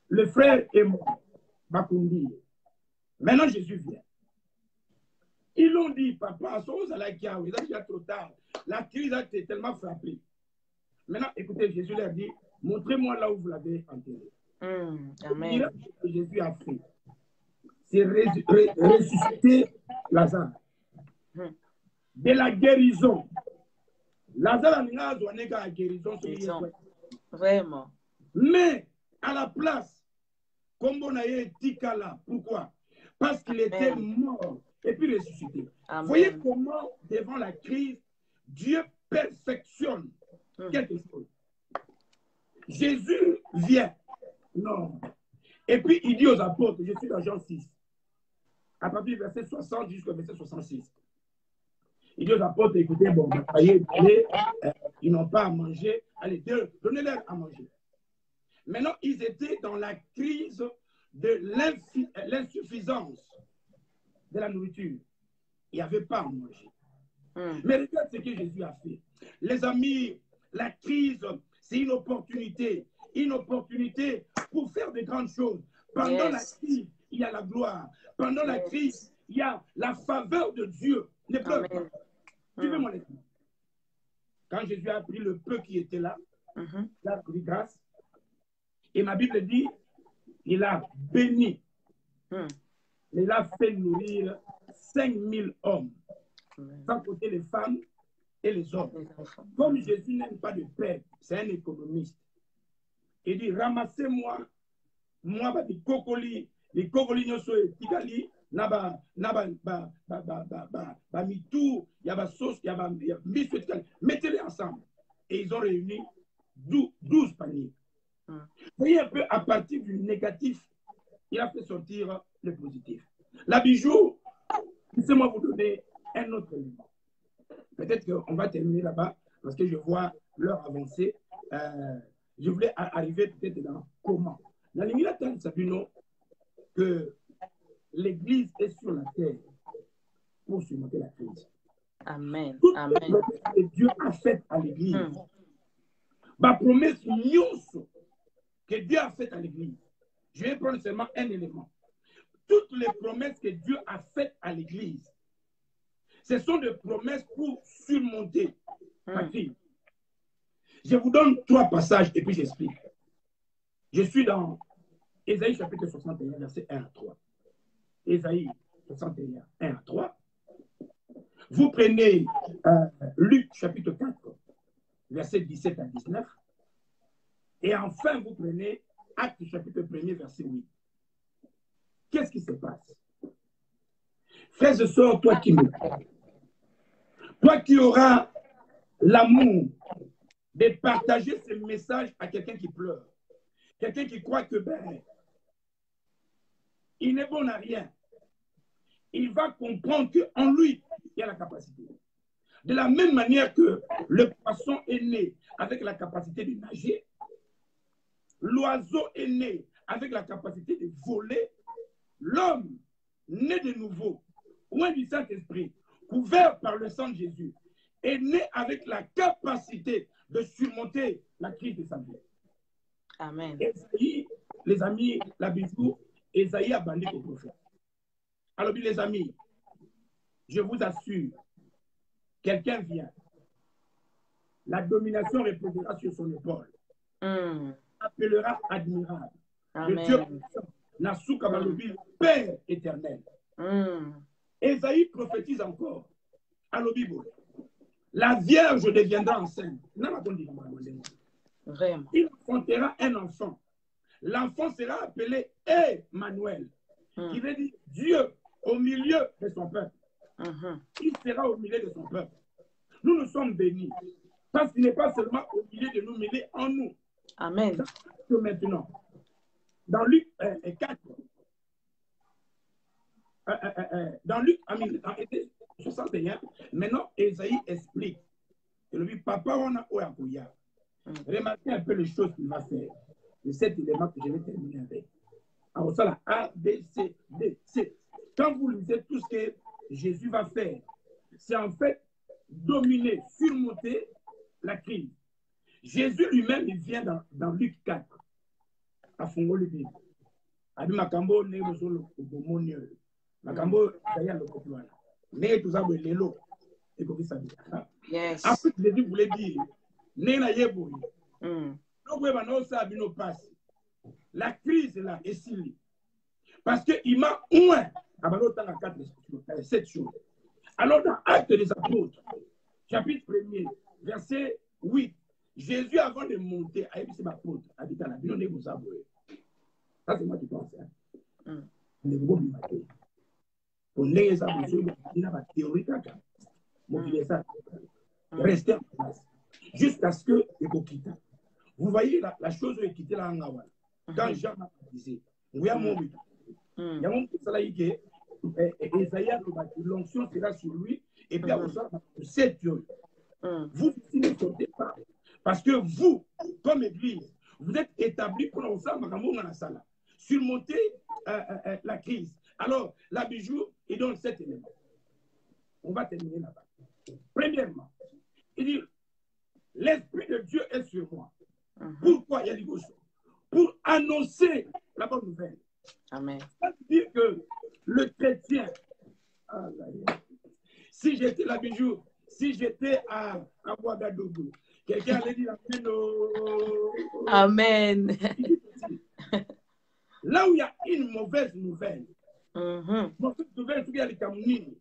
Le frère est mort. Bakundi. Maintenant, Jésus vient. Ils l'ont dit, papa, il y a trop tard. La crise a été tellement frappée. Maintenant, écoutez, Jésus leur dit, montrez-moi là où vous l'avez enterré. Amen. Ce que Jésus a fait, c'est ressusciter Lazare. De la guérison. Lazare n'a pas de guérison. Vraiment. Mais à la place, comme on a eu Tikala, pourquoi? Parce qu'il était mort et puis ressuscité. Voyez comment, devant la crise, Dieu perfectionne quelque chose. Jésus vient. Non. Et puis il dit aux apôtres, je suis dans Jean 6, à partir du verset 60 jusqu'au verset 66. Il dit aux apôtres, écoutez, bon, allez, ils n'ont pas à manger, allez, donnez-leur à manger. Maintenant, ils étaient dans la crise de l'insuffisance de la nourriture. Il n'y avait pas à manger. Mais regarde ce que Jésus a fait. Les amis, la crise, c'est une opportunité pour faire de grandes choses. Pendant la crise, il y a la gloire. Pendant la crise, il y a la faveur de Dieu. Ne pleure pas. Tu veux mon exemple? Quand Jésus a pris le peu qui était là, il a pris grâce. Et ma Bible dit, il a béni. Il a fait nourrir 5000 hommes, sans compter les femmes et les hommes. Comme Jésus n'aime pas de père, c'est un économiste. Il dit, ramassez-moi, moi, les kokoli nyoso et tigali, mitou, il y a sauce, il y a miso, mettez-les ensemble. Et ils ont réuni 12 paniers. Vous voyez un peu, à partir du négatif, il a fait sortir le positif. La bijou, laissez-moi vous donner un autre élément. peut-être qu'on va terminer là-bas parce que je vois l'heure avancer. Je voulais arriver peut-être dans comment. La limite de Sabino, que l'Église est sur la terre pour surmonter la crise. Amen. Toute Amen. la promesse que Dieu a faite à l'Église, ma promesse que Dieu a faite à l'Église, je vais prendre seulement un élément. Toutes les promesses que Dieu a faites à l'Église, ce sont des promesses pour surmonter la crise. Je vous donne 3 passages et puis j'explique. Je suis dans Ésaïe chapitre 61, verset 1 à 3. Ésaïe 61, 1 à 3. Vous prenez Luc chapitre 4, verset 17 à 19. Et enfin, vous prenez Actes chapitre 1, verset 8. Qu'est-ce qui se passe? Frères et sœurs, toi qui me crois, toi qui auras l'amour de partager ce message à quelqu'un qui pleure, quelqu'un qui croit que il n'est bon à rien, il va comprendre qu'en lui, il y a la capacité. De la même manière que le poisson est né avec la capacité de nager, l'oiseau est né avec la capacité de voler, l'homme né de nouveau, loin du Saint-Esprit, couvert par le sang de Jésus, est né avec la capacité de surmonter la crise de sa vie. Amen. Esaïe, les amis, la bisou, Esaïe a bandé au prophète. Alors, les amis, je vous assure, quelqu'un vient, la domination reposera sur son épaule, appellera admirable. Amen. Le Dieu Nasuka Balobi, Père éternel. Esaïe prophétise encore à l'Obibo. La Vierge deviendra enceinte. Vraiment. Il enfantera un enfant. L'enfant sera appelé Emmanuel, qui veut dire Dieu au milieu de son peuple. Il sera au milieu de son peuple. Nous sommes bénis. Parce qu'il n'est pas seulement au milieu de nous, mais il est en nous. Amen. Maintenant, dans Luc 4, dans Luc 61, maintenant, Esaïe explique. Et lui, papa, on a Oyakoya. Remarquez un peu les choses qu'il va faire. C'est cet élément que je vais terminer avec. Alors, ça, la A, B, C, D, C. Quand vous lisez tout ce que Jésus va faire, c'est en fait dominer, surmonter la crise. Jésus lui-même, il vient dans Luc 4, à Fongolibi. Abi makambo ne bozolo bomonio. Makambo saya le koploana. Ne tout ça lelo et comme ça. Yes. Après Jésus voulait dire ne na yebo. Donc ouais no ça bino passe. La crise est là et s'il parce que il m'a moins abalo dans 4 7 choses. Alors dans Actes des Apôtres chapitre 1er verset 8, Jésus avant de monter à Ébissé Bapôtre habitant la bino ne vous aboué. Ça, c'est moi qui pense. Les gros bimatés. Pour les abonnés, il y a une théorie. Restez en place. Jusqu'à ce que vous quittez. Vous voyez la chose est quittée là en Gawa. Quand Jean m'a disé, oui, à mon but. Il y a mon petit qui Esaïe, l'onction sera sur lui. Et puis, après ça, c'est Dieu. Vous ne sortez pas. Parce que vous, comme Église, vous êtes établis pour ensemble dans la salle. Surmonter la crise. Alors, la bijou, il donne 7 éléments. On va terminer là-bas. Premièrement, il dit, l'Esprit de Dieu est sur moi. Pourquoi il y a des choses? Pour annoncer la bonne nouvelle. Amen. Ça veut dire que le chrétien, si j'étais la bijou, si j'étais à Ouagadougou, quelqu'un allait dire Amen. Là où il y a une mauvaise nouvelle, mauvaise nouvelle, il y a les Camerounais.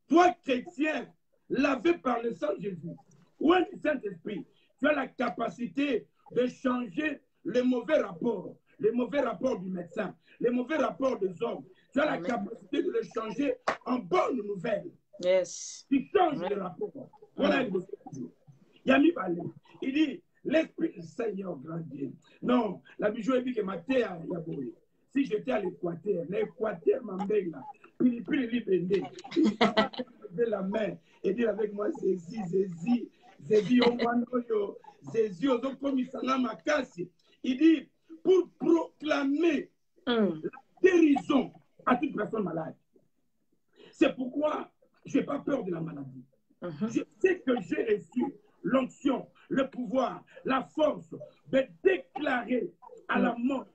Toi, chrétien, lavé par le sang de Jésus, ou un Saint-Esprit, tu as la capacité de changer les mauvais rapports du médecin, les mauvais rapports des hommes. Tu as la capacité de les changer en bonne nouvelle. Yes. Tu changes les rapports. Voilà une chose. Yami Balé, il dit, l'Esprit du Seigneur, grand Dieu. Non, la bijou est dit que ma terre a yaboé. Si j'étais à l'Équateur, l'Équateur m'embêta. Puis il libéré. lever la main et dire avec moi, Jésus, Omanoyo, Jésus, Ozokomisanga Makasi. Il dit, pour proclamer la guérison à toute personne malade. C'est pourquoi je n'ai pas peur de la maladie. Je sais que j'ai reçu l'onction, le pouvoir, la force de déclarer à la mort.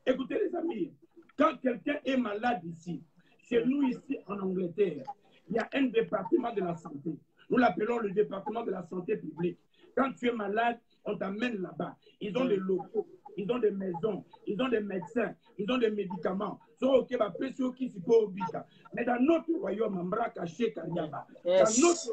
Écoutez les amis, quand quelqu'un est malade ici, chez nous ici en Angleterre, il y a un département de la santé. Nous l'appelons le département de la santé publique. Quand tu es malade, on t'amène là-bas. Ils ont des locaux, ils ont des maisons, ils ont des médecins, ils ont des médicaments. Mais dans notre royaume, dans notre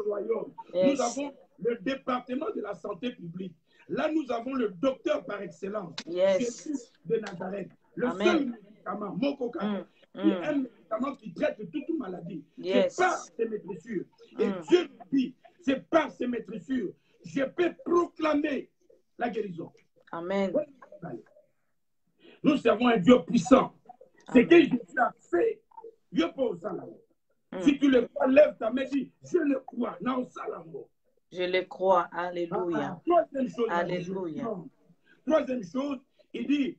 royaume, nous avons le département de la santé publique. Là, nous avons le docteur par excellence, Jésus de Nazareth. Le seul médicament, Mokoka, qui est un médicament qui traite toute maladie. C'est par ces maîtrissures. Et Dieu nous dit, c'est par ces maîtrissures, je peux proclamer la guérison. Amen. Nous servons un Dieu puissant. C'est que Jésus a fait. Dieu peut ça là-haut. Si tu le crois, lève ta main et dis, je le crois. Non, ça là-haut. Je le crois. Alléluia. Troisième chose, Alléluia. Troisième chose, il dit,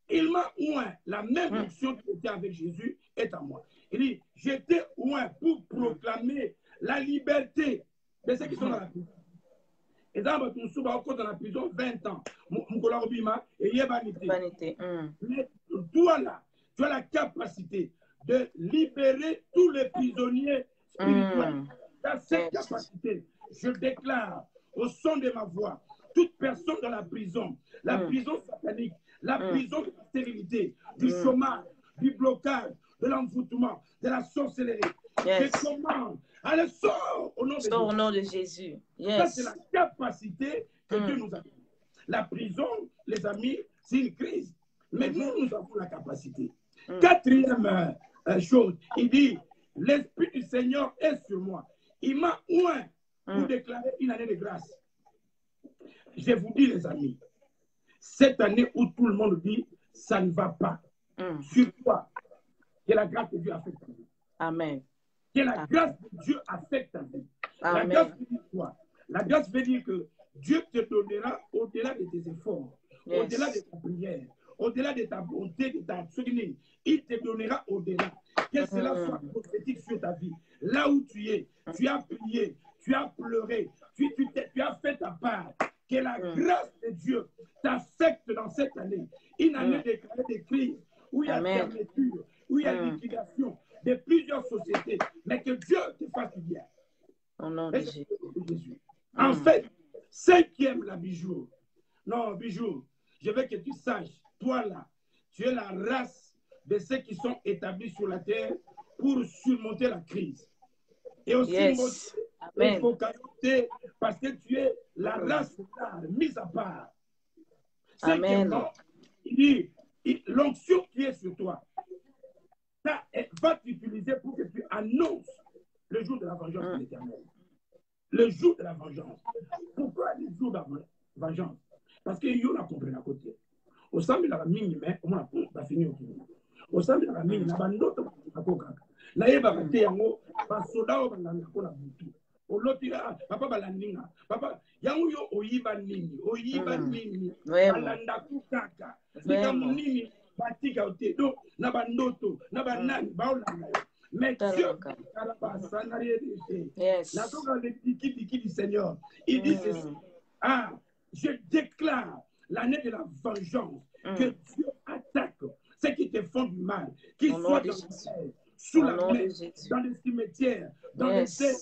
il m'a oint. La même fonction qui était avec Jésus est à moi. Il dit, j'étais oint pour proclamer la liberté de ceux qui sont dans la prison. Et dans la prison 20 ans. Mais toi là, tu as la capacité de libérer tous les prisonniers spirituels. Dans cette capacité, je déclare au son de ma voix, toute personne dans la prison satanique, la prison de la stérilité, du chômage, du blocage, de l'envoûtement, de la sorcellerie. Je commande, allez, sors au nom de Jésus. Ça, c'est la capacité que Dieu nous a donnée. La prison, les amis, c'est une crise. Mais nous avons la capacité. Quatrième chose, il dit, l'Esprit du Seigneur est sur moi. Il m'a oint pour déclarer une année de grâce. Je vous dis, les amis, cette année où tout le monde dit, ça ne va pas. Sur toi, que la grâce de Dieu affecte ta vie. Amen. Que la grâce de Dieu affecte ta vie. La grâce veut dire quoi? La grâce veut dire que Dieu te donnera au-delà de tes efforts, au-delà de ta prière, au-delà de ta bonté, de ta souvenir. Il te donnera au-delà. Que cela soit prophétique sur ta vie. Là où tu es, tu as prié, tu as pleuré, tu as fait ta part. Que la grâce de Dieu t'affecte dans cette année. Une année de crise, où il y a fermeture, où il y a liquidation de plusieurs sociétés. Mais que Dieu te fasse du bien. Au nom de Jésus. En fait, cinquième, la bijou. Non, bijou, je veux que tu saches, toi là, tu es la race de ceux qui sont établis sur la terre pour surmonter la crise. Et aussi, il faut qualité parce que tu es la race mise à part. Cinquièmement, il dit, l'onction qui est sur toi, ça va t'utiliser pour que tu annonces le jour de la vengeance de l'Éternel. Le jour de la vengeance. Pourquoi le jour de la vengeance? Parce que yo na compris à côté. Au sein de la mine, mais on a fini au tour. Au sein de la mine, na bandoto na koka. Na yeba kate yango ba soda o banganga ko na butu. O lotira papa balandinga. Papa yango yo oyiba nini. Balanda kukaka. Sika munini batika ote. Do na bandoto, na banani baolanga. Mais Dieu, le tiki du Seigneur, il dit ceci. Je déclare l'année de la vengeance, que Dieu attaque ceux qui te font du mal, qu'ils soient dans la terre, sous la mer, dans les cimetières, dans les terres,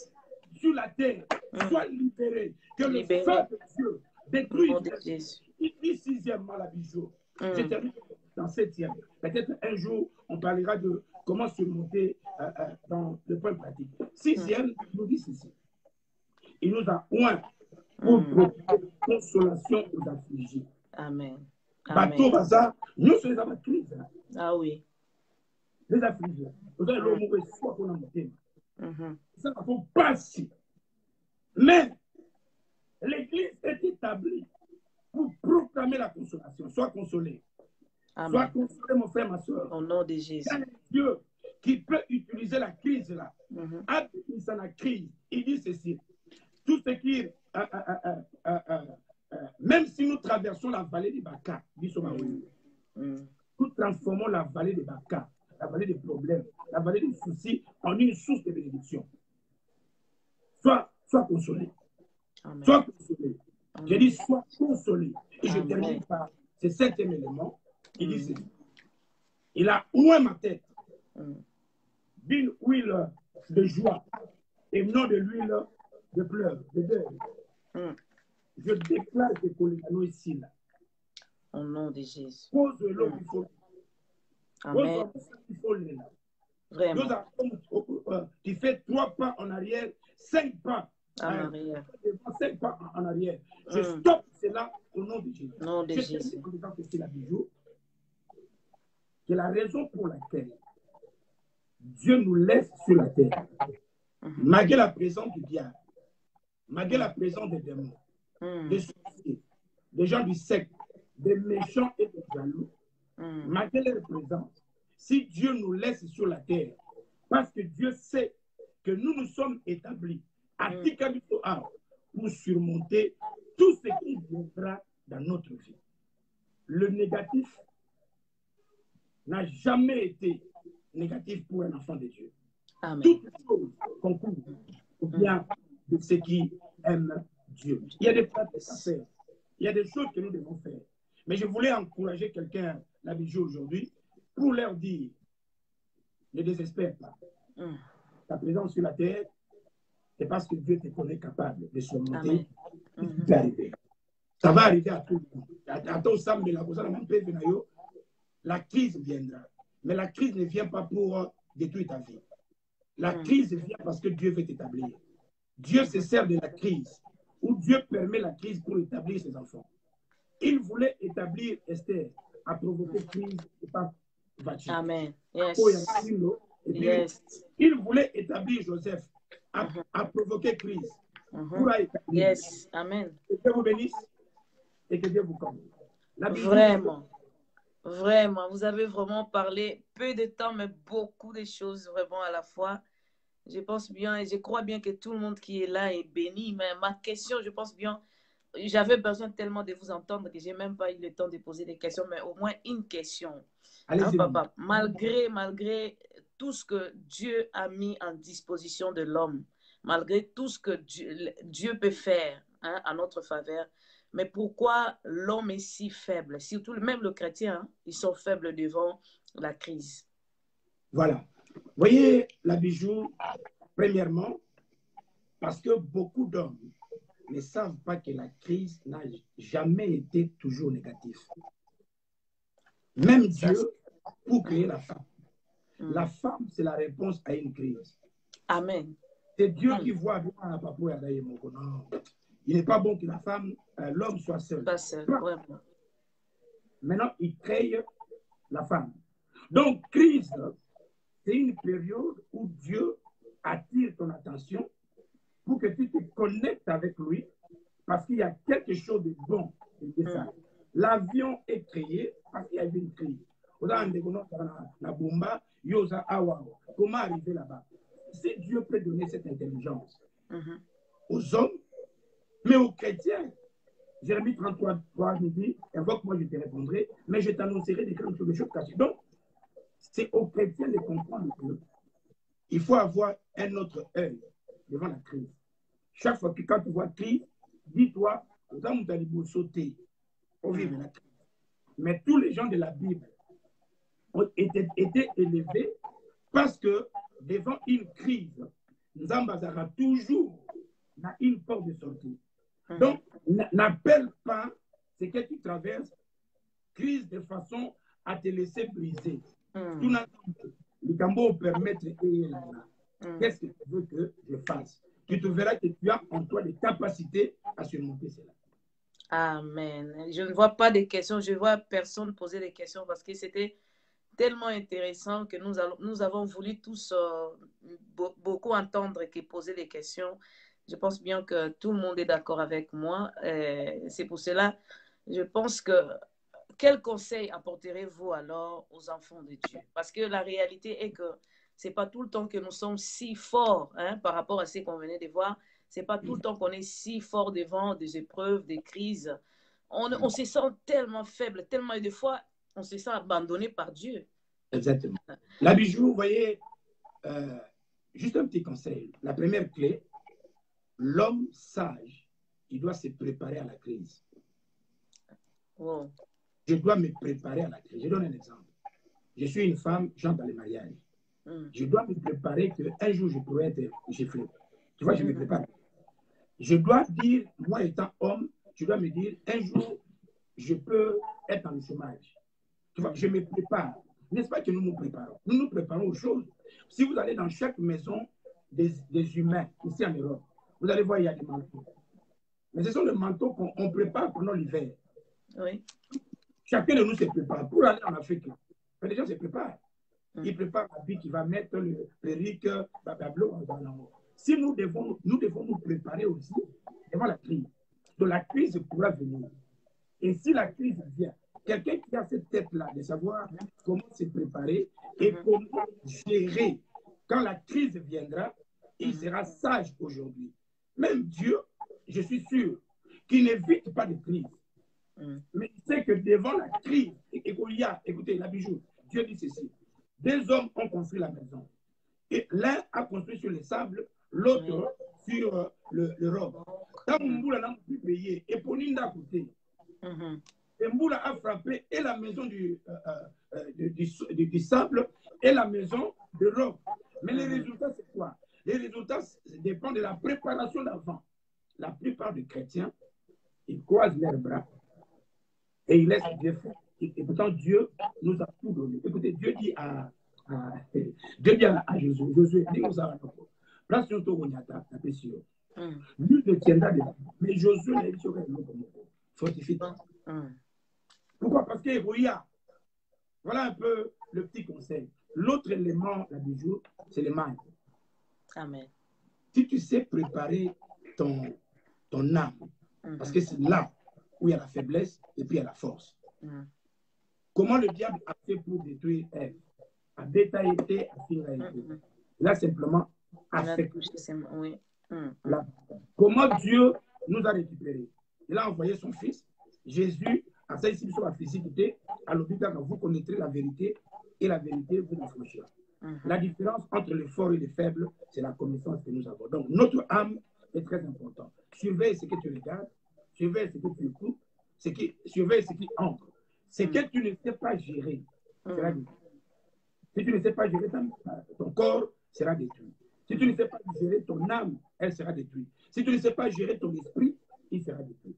sur la terre, soient libérés, que le feu de Dieu détruise. Il dit sixièmement la bijou. Je termine dans septième. Peut-être un jour, on parlera de comment surmonter dans le point pratique. Sixième, il nous dit ceci. Il nous a oint pour procurer consolation aux affligés. Amen. Bateau bazar, nous sommes dans la crise. Ah oui. Les affligés. Vous avez l'homme qui soit qu'on a monté. Ça ne faut pas si. Mais l'Église est établie pour proclamer la consolation. Sois consolé. Amen. Sois consolé, mon frère, ma soeur. Au nom de Jésus. Il y a un Dieu qui peut utiliser la crise là. Appuie sur la crise. Il dit ceci. Tout ce qui... même si nous traversons la vallée de Baka, nous transformons la vallée de Baka, la vallée des problèmes, la vallée des soucis, en une source de bénédiction. Sois consolé. Amen. Sois consolé. Je dis sois consolé. Et je termine par ce 7e élément. Il dit ceci. Il a oué ma tête d'une huile de joie et non de l'huile de pleurs, de deuil. Je déclare que Coligano est ici là. Au nom de Jésus. Pose l'eau qu'il faut. Amen. Vraiment. Tu fais 3 pas en arrière, 5 pas en arrière. 5 pas en arrière. Je stoppe cela au nom de Jésus. Nom de Jésus. C'est la bijou. C'est la raison pour laquelle Dieu nous laisse sur la terre. Malgré la présence du diable, malgré la présence des démons, des sorciers, des gens du secte, des méchants et des jaloux, malgré leur présence, si Dieu nous laisse sur la terre, parce que Dieu sait que nous nous sommes établis à Tikabitoa pour surmonter tout ce qui viendra dans notre vie. Le négatif n'a jamais été négatif pour un enfant de Dieu. Amen. Toutes choses concourent au bien de ceux qui aiment Dieu. Il y a des pratiques à faire. Il y a des choses que nous devons faire. Mais je voulais encourager quelqu'un, la bijou aujourd'hui, pour leur dire, ne désespère pas. Ta présence sur la terre, c'est parce que Dieu te connaît capable de surmonter ce qui peut arriver. Ça va arriver à tout le monde. La crise viendra. Mais la crise ne vient pas pour détruire ta vie. La crise vient parce que Dieu veut t'établir. Dieu se sert de la crise, ou Dieu permet la crise pour établir ses enfants. Il voulait établir Esther, à provoquer crise et pas Vachi. Amen. Yes. Yes. Il voulait établir Joseph, à provoquer crise. Pour établir. Yes. Amen. Que Dieu vous bénisse et que Dieu vous comble. Vraiment. Vraiment, vous avez vraiment parlé peu de temps, mais beaucoup de choses vraiment à la fois. Je pense bien et je crois bien que tout le monde qui est là est béni. Mais ma question, je pense bien, j'avais besoin tellement de vous entendre que je n'ai même pas eu le temps de poser des questions, mais au moins une question. Hein, papa, malgré tout ce que Dieu a mis en disposition de l'homme, malgré tout ce que Dieu peut faire à notre faveur, mais pourquoi l'homme est si faible? Surtout même le chrétien, hein, ils sont faibles devant la crise. Voilà. Vous voyez, la bijou, premièrement, parce que beaucoup d'hommes ne savent pas que la crise n'a jamais été toujours négative. Même Dieu, pour créer la femme. La femme, c'est la réponse à une crise. Amen. C'est Dieu qui voit bien à Papou et non. Il n'est pas bon que la femme, l'homme soit seul. Pas seul, vraiment. Maintenant, il crée la femme. Donc, crise, c'est une période où Dieu attire ton attention pour que tu te connectes avec lui parce qu'il y a quelque chose de bon. L'avion est créé parce qu'il y a une crise. Comment arriver là-bas? Si Dieu peut donner cette intelligence aux hommes, mais aux chrétiens, Jérémie 33, 3 nous dit, invoque-moi, je te répondrai, mais je t'annoncerai des choses cachées. Donc, c'est aux chrétiens de comprendre qu'il faut avoir un autre œil devant la crise. Chaque fois que quand tu vois crise, dis-toi, vous allez sauter au vivre de la crise. Mais tous les gens de la Bible ont été élevés parce que devant une crise, nous avons toujours une porte de sortie. Donc, n'appelle pas ce que tu traverses crise de façon à te laisser briser. Tout le cambo permettre qu'est-ce que tu veux que je fasse? Tu te verras que tu as en toi des capacités à surmonter cela. Amen. Je ne vois pas de questions, je vois personne poser des questions parce que c'était tellement intéressant que nous avons voulu tous beaucoup entendre et poser des questions. Je pense bien que tout le monde est d'accord avec moi. C'est pour cela, je pense que quel conseil apporterez-vous alors aux enfants de Dieu? Parce que la réalité est que c'est pas tout le temps que nous sommes si forts hein, par rapport à ce qu'on venait de voir. C'est pas tout le temps qu'on est si fort devant des épreuves, des crises. On se sent tellement faible, tellement, et des fois, on se sent abandonné par Dieu. Exactement. La bijou, vous voyez, juste un petit conseil. La première clé, l'homme sage, il doit se préparer à la crise. Wow. Je dois me préparer à la crise. Je donne un exemple. Je suis une femme, j'entre dans le mariage. Je dois me préparer qu'un jour, je pourrais être giflé. Tu vois, je me prépare. Je dois dire, moi étant homme, je dois me dire, un jour, je peux être dans le chômage. Tu vois, je me prépare. N'est-ce pas que nous nous préparons? Nous nous préparons aux choses. Si vous allez dans chaque maison des humains, ici en Europe, vous allez voir, il y a des manteaux. Mais ce sont les manteaux qu'on prépare pendant l'hiver. Oui. Chacun de nous se prépare. Pour aller en Afrique, les gens se préparent. Ils préparent l'habit qui va mettre le perruque, blablabla. Si nous devons nous préparer aussi devant la crise. Donc la crise pourra venir. Et si la crise vient, quelqu'un qui a cette tête-là de savoir comment se préparer et comment gérer quand la crise viendra, il sera sage aujourd'hui. Même Dieu, je suis sûr, qu'il n'évite pas de crise. Mais il sait que devant la crise, et Goliath, écoutez, la bijou, Dieu dit ceci. Deux hommes ont construit la maison. Et l'un a construit sur le sable, l'autre sur le roc. Quand Mboula n'a plus payé, et Poninda à côté, et Mboula a frappé et la maison du sable et la maison de roc. Mais les résultats, c'est quoi? Les résultats dépendent de la préparation d'avant. La plupart des chrétiens, ils croisent leurs bras et ils laissent Dieu faire. Et pourtant, Dieu nous a tout donné. Écoutez, Dieu dit à Josué, Josué, dis-nous ça, place sur ton Gonyata, tapez sur. Lui ne tiendra de mais Josué n'a dit sur un autre mot. Fortifie-toi. Pourquoi? Parce que Héroïa, voilà un peu le petit conseil. L'autre élément, la bijou, c'est le mal. Amen. Si tu sais préparer ton âme, parce que c'est là où il y a la faiblesse et puis il y a la force. Comment le diable a fait pour détruire Ève? A détaillé, a finalité. Là, simplement, a fait. Comment Dieu nous a récupérés? Il a envoyé son fils, Jésus, à sa ici sur la physicité, à l'hôpital, vous connaîtrez la vérité et la vérité vous affranchira. La différence entre le fort et le faible, c'est la connaissance que nous avons. Donc, notre âme est très importante. Surveille ce que tu regardes, surveille ce que tu écoutes, surveille ce qui entre. Ce que tu ne sais pas gérer sera détruit. Si tu ne sais pas gérer ton corps, sera détruit. Si tu ne sais pas gérer ton âme, elle sera détruite. Si tu ne sais pas gérer ton esprit, il sera détruit.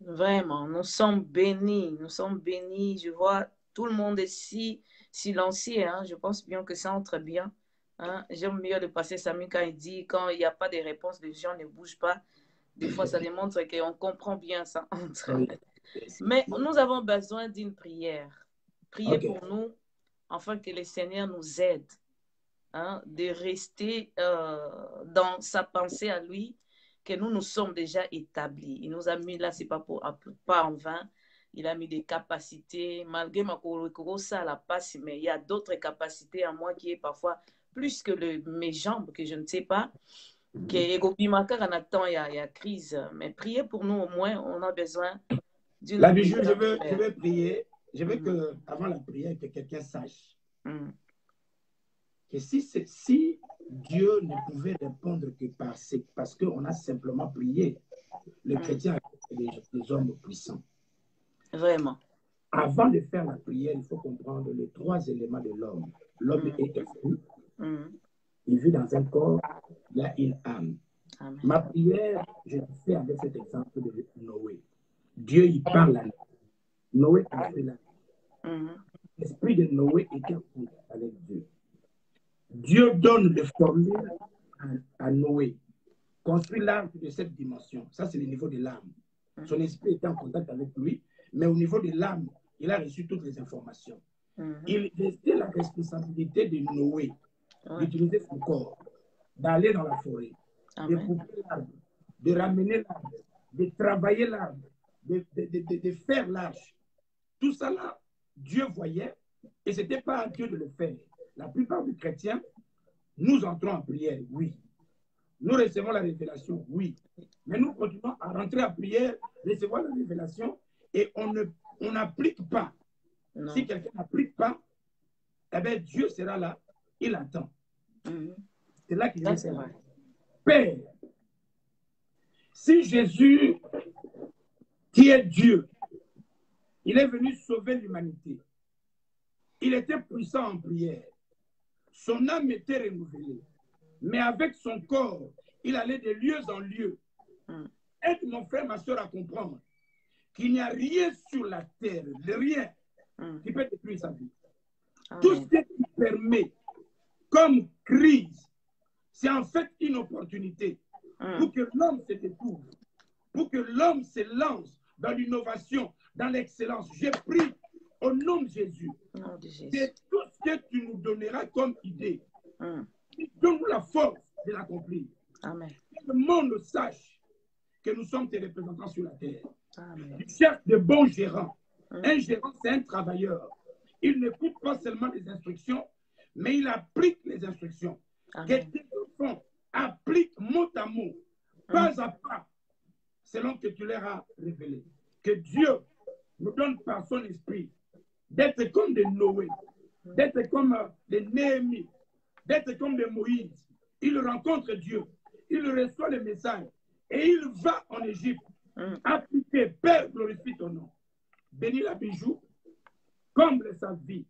Vraiment, nous sommes bénis. Nous sommes bénis. Je vois tout le monde est si silencieux. Hein? Je pense bien que ça entre bien. Hein? J'aime mieux le passer Samy quand il dit quand il n'y a pas de réponse, les gens ne bougent pas. Des fois, ça démontre qu'on comprend bien ça entre. Mais nous avons besoin d'une prière. Priez pour nous, afin que le Seigneur nous aide hein, de rester dans sa pensée à lui, que nous sommes déjà établis. Il nous a mis là, c'est pas en vain. Il a mis des capacités, malgré ma ça à la passe, mais il y a d'autres capacités en moi qui est parfois plus que mes jambes, que je ne sais pas. Il y a crise. Mais priez pour nous au moins, on a besoin d'une la bijou, je veux prier. Je veux que, avant la prière, que quelqu'un sache que si Dieu ne pouvait répondre que parce qu'on a simplement prié, le chrétien est des hommes puissants. Vraiment. Avant de faire la prière, il faut comprendre les trois éléments de l'homme. L'homme est esprit, il vit dans un corps, il a une âme. Amen. Ma prière, je le fais avec cet exemple de Noé. Dieu, il parle à Noé a fait la l'esprit de Noé était avec Dieu. Dieu donne des formules à Noé. Construit l'arche de cette dimension. Ça, c'est le niveau de l'âme. Son esprit était en contact avec lui, mais au niveau de l'âme, il a reçu toutes les informations. Il restait la responsabilité de Noé d'utiliser son corps, d'aller dans la forêt, de couper l'arbre, de ramener l'arbre, de travailler l'arbre, de faire l'arche. Tout ça là, Dieu voyait et ce n'était pas à Dieu de le faire. la plupart des chrétiens, nous entrons en prière, oui. Nous recevons la révélation, oui. Mais nous continuons à rentrer en prière, recevoir la révélation, et on n'applique pas. Non. Si quelqu'un n'applique pas, eh bien, Dieu sera là, il attend. C'est là qu'il est. Père, si Jésus, qui est Dieu, il est venu sauver l'humanité, il était puissant en prière, son âme était renouvelée, mais avec son corps, il allait de lieu en lieu. Aide mon frère, ma soeur à comprendre qu'il n'y a rien sur la terre, rien qui peut détruire sa vie. Tout ce qui permet comme crise, c'est en fait une opportunité pour que l'homme se découvre, pour que l'homme se lance dans l'innovation, dans l'excellence. J'ai pris au nom de Jésus. C'est tout ce que tu nous donneras comme idée. Donne-nous la force de l'accomplir. Que le monde sache que nous sommes tes représentants sur la terre. Tu cherches de bons gérants. Un gérant, c'est un travailleur. Il n'écoute pas seulement les instructions, mais il applique les instructions. Que tes enfants appliquent mot à mot, pas à pas, selon que tu leur as révélé. Que Dieu nous donne par son esprit d'être comme des Noé, d'être comme des Néhémie, d'être comme des Moïse. Il rencontre Dieu, il reçoit le message et il va en Égypte appliquer. Père, glorifie ton nom. Bénis la bijou, comble sa vie,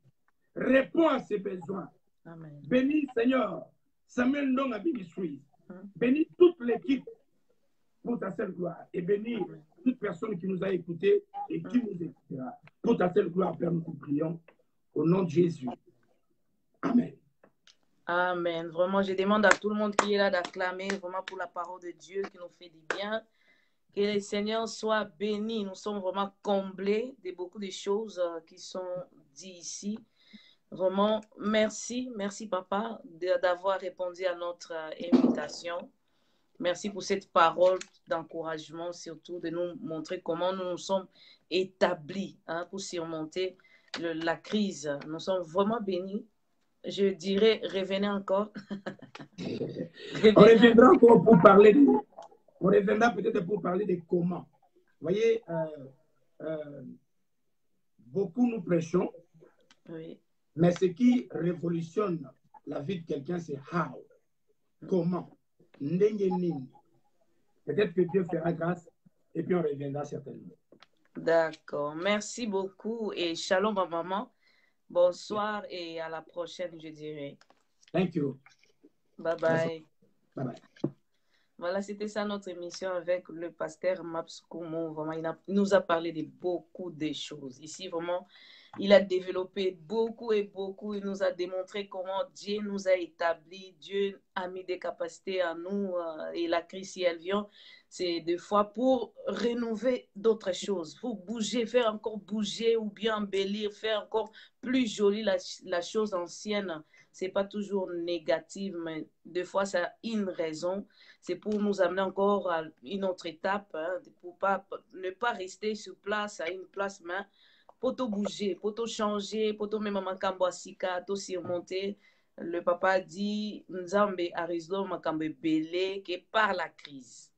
réponds à ses besoins. Amen. Bénis, Seigneur, Samuel Ndonga Ministries. Bénis toute l'équipe pour ta seule gloire. Et bénis toute personne qui nous a écoutés et qui nous écoutera. Pour ta seule gloire, Père, nous te prions. Au nom de Jésus. Amen. Amen. Vraiment, je demande à tout le monde qui est là d'acclamer vraiment pour la parole de Dieu qui nous fait du bien. Que le Seigneur soit béni. Nous sommes vraiment comblés de beaucoup de choses qui sont dites ici. Vraiment, merci. Merci, Papa, d'avoir répondu à notre invitation. Merci pour cette parole d'encouragement, surtout de nous montrer comment nous nous sommes établis pour surmonter la crise. Nous sommes vraiment bénis. Je dirais, revenez encore. On reviendra encore pour parler de... On reviendra peut-être pour parler de comment. Vous voyez, beaucoup nous prêchons, Oui. mais ce qui révolutionne la vie de quelqu'un, c'est how. Comment. Peut-être que Dieu fera grâce et puis on reviendra certainement. D'accord. Merci beaucoup et shalom ma maman. Bonsoir et à la prochaine, je dirais. Thank you. Bye bye. Bye bye. Voilà, c'était ça notre émission avec le pasteur Maps Kumu. Vraiment, il nous a parlé de beaucoup de choses. Ici, vraiment, il a développé beaucoup et beaucoup. Il nous a démontré comment Dieu nous a établis. Dieu a mis des capacités à nous. Et la crise, si elle vient, c'est des fois pour rénover d'autres choses. Pour bouger, faire encore bouger ou bien embellir, faire encore plus jolie la chose ancienne. Ce n'est pas toujours négatif, mais des fois, ça a une raison. C'est pour nous amener encore à une autre étape, pour ne pas rester sur place, à une place, mais pour tout bouger, pour tout changer, pour tout même makambo asika, tout surmonter. Le papa dit, Nzambe arizlo makambo belé que par la crise.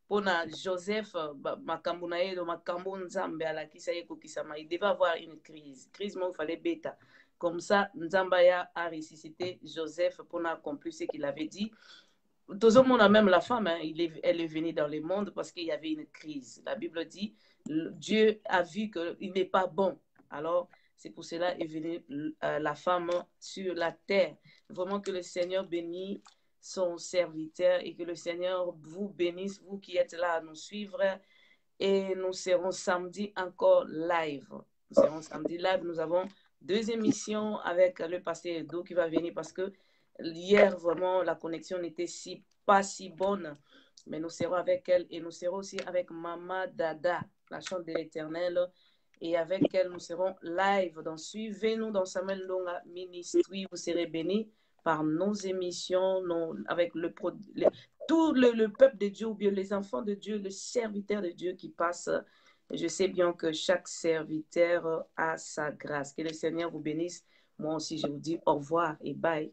Pour Joseph, makambo na yedo makambo Nzambe ala kisa yeko kisama, il devait avoir une crise. Crise, mais il fallait bêta. Comme ça, Nzambaya a ressuscité Joseph pour accomplir ce qu'il avait dit. Tout le monde, même la femme, elle est venue dans le monde parce qu'il y avait une crise. La Bible dit, Dieu a vu qu'il n'est pas bon. Alors, c'est pour cela est venue la femme sur la terre. Vraiment que le Seigneur bénisse son serviteur et que le Seigneur vous bénisse, vous qui êtes là à nous suivre. Et nous serons samedi encore live. Nous serons samedi live. Nous avons 2 émissions avec le pasteur Edo qui va venir parce que hier, vraiment, la connexion n'était pas si bonne, mais nous serons avec elle et nous serons aussi avec Mama Dada, la chante de l'Éternel, et avec elle, nous serons live. Donc, suivez-nous dans Samuel Ndonga Ministry, vous serez bénis par nos émissions, avec tout le peuple de Dieu, ou bien les enfants de Dieu, le serviteur de Dieu qui passe. Je sais bien que chaque serviteur a sa grâce. Que le Seigneur vous bénisse Moi aussi, je vous dis au revoir et bye.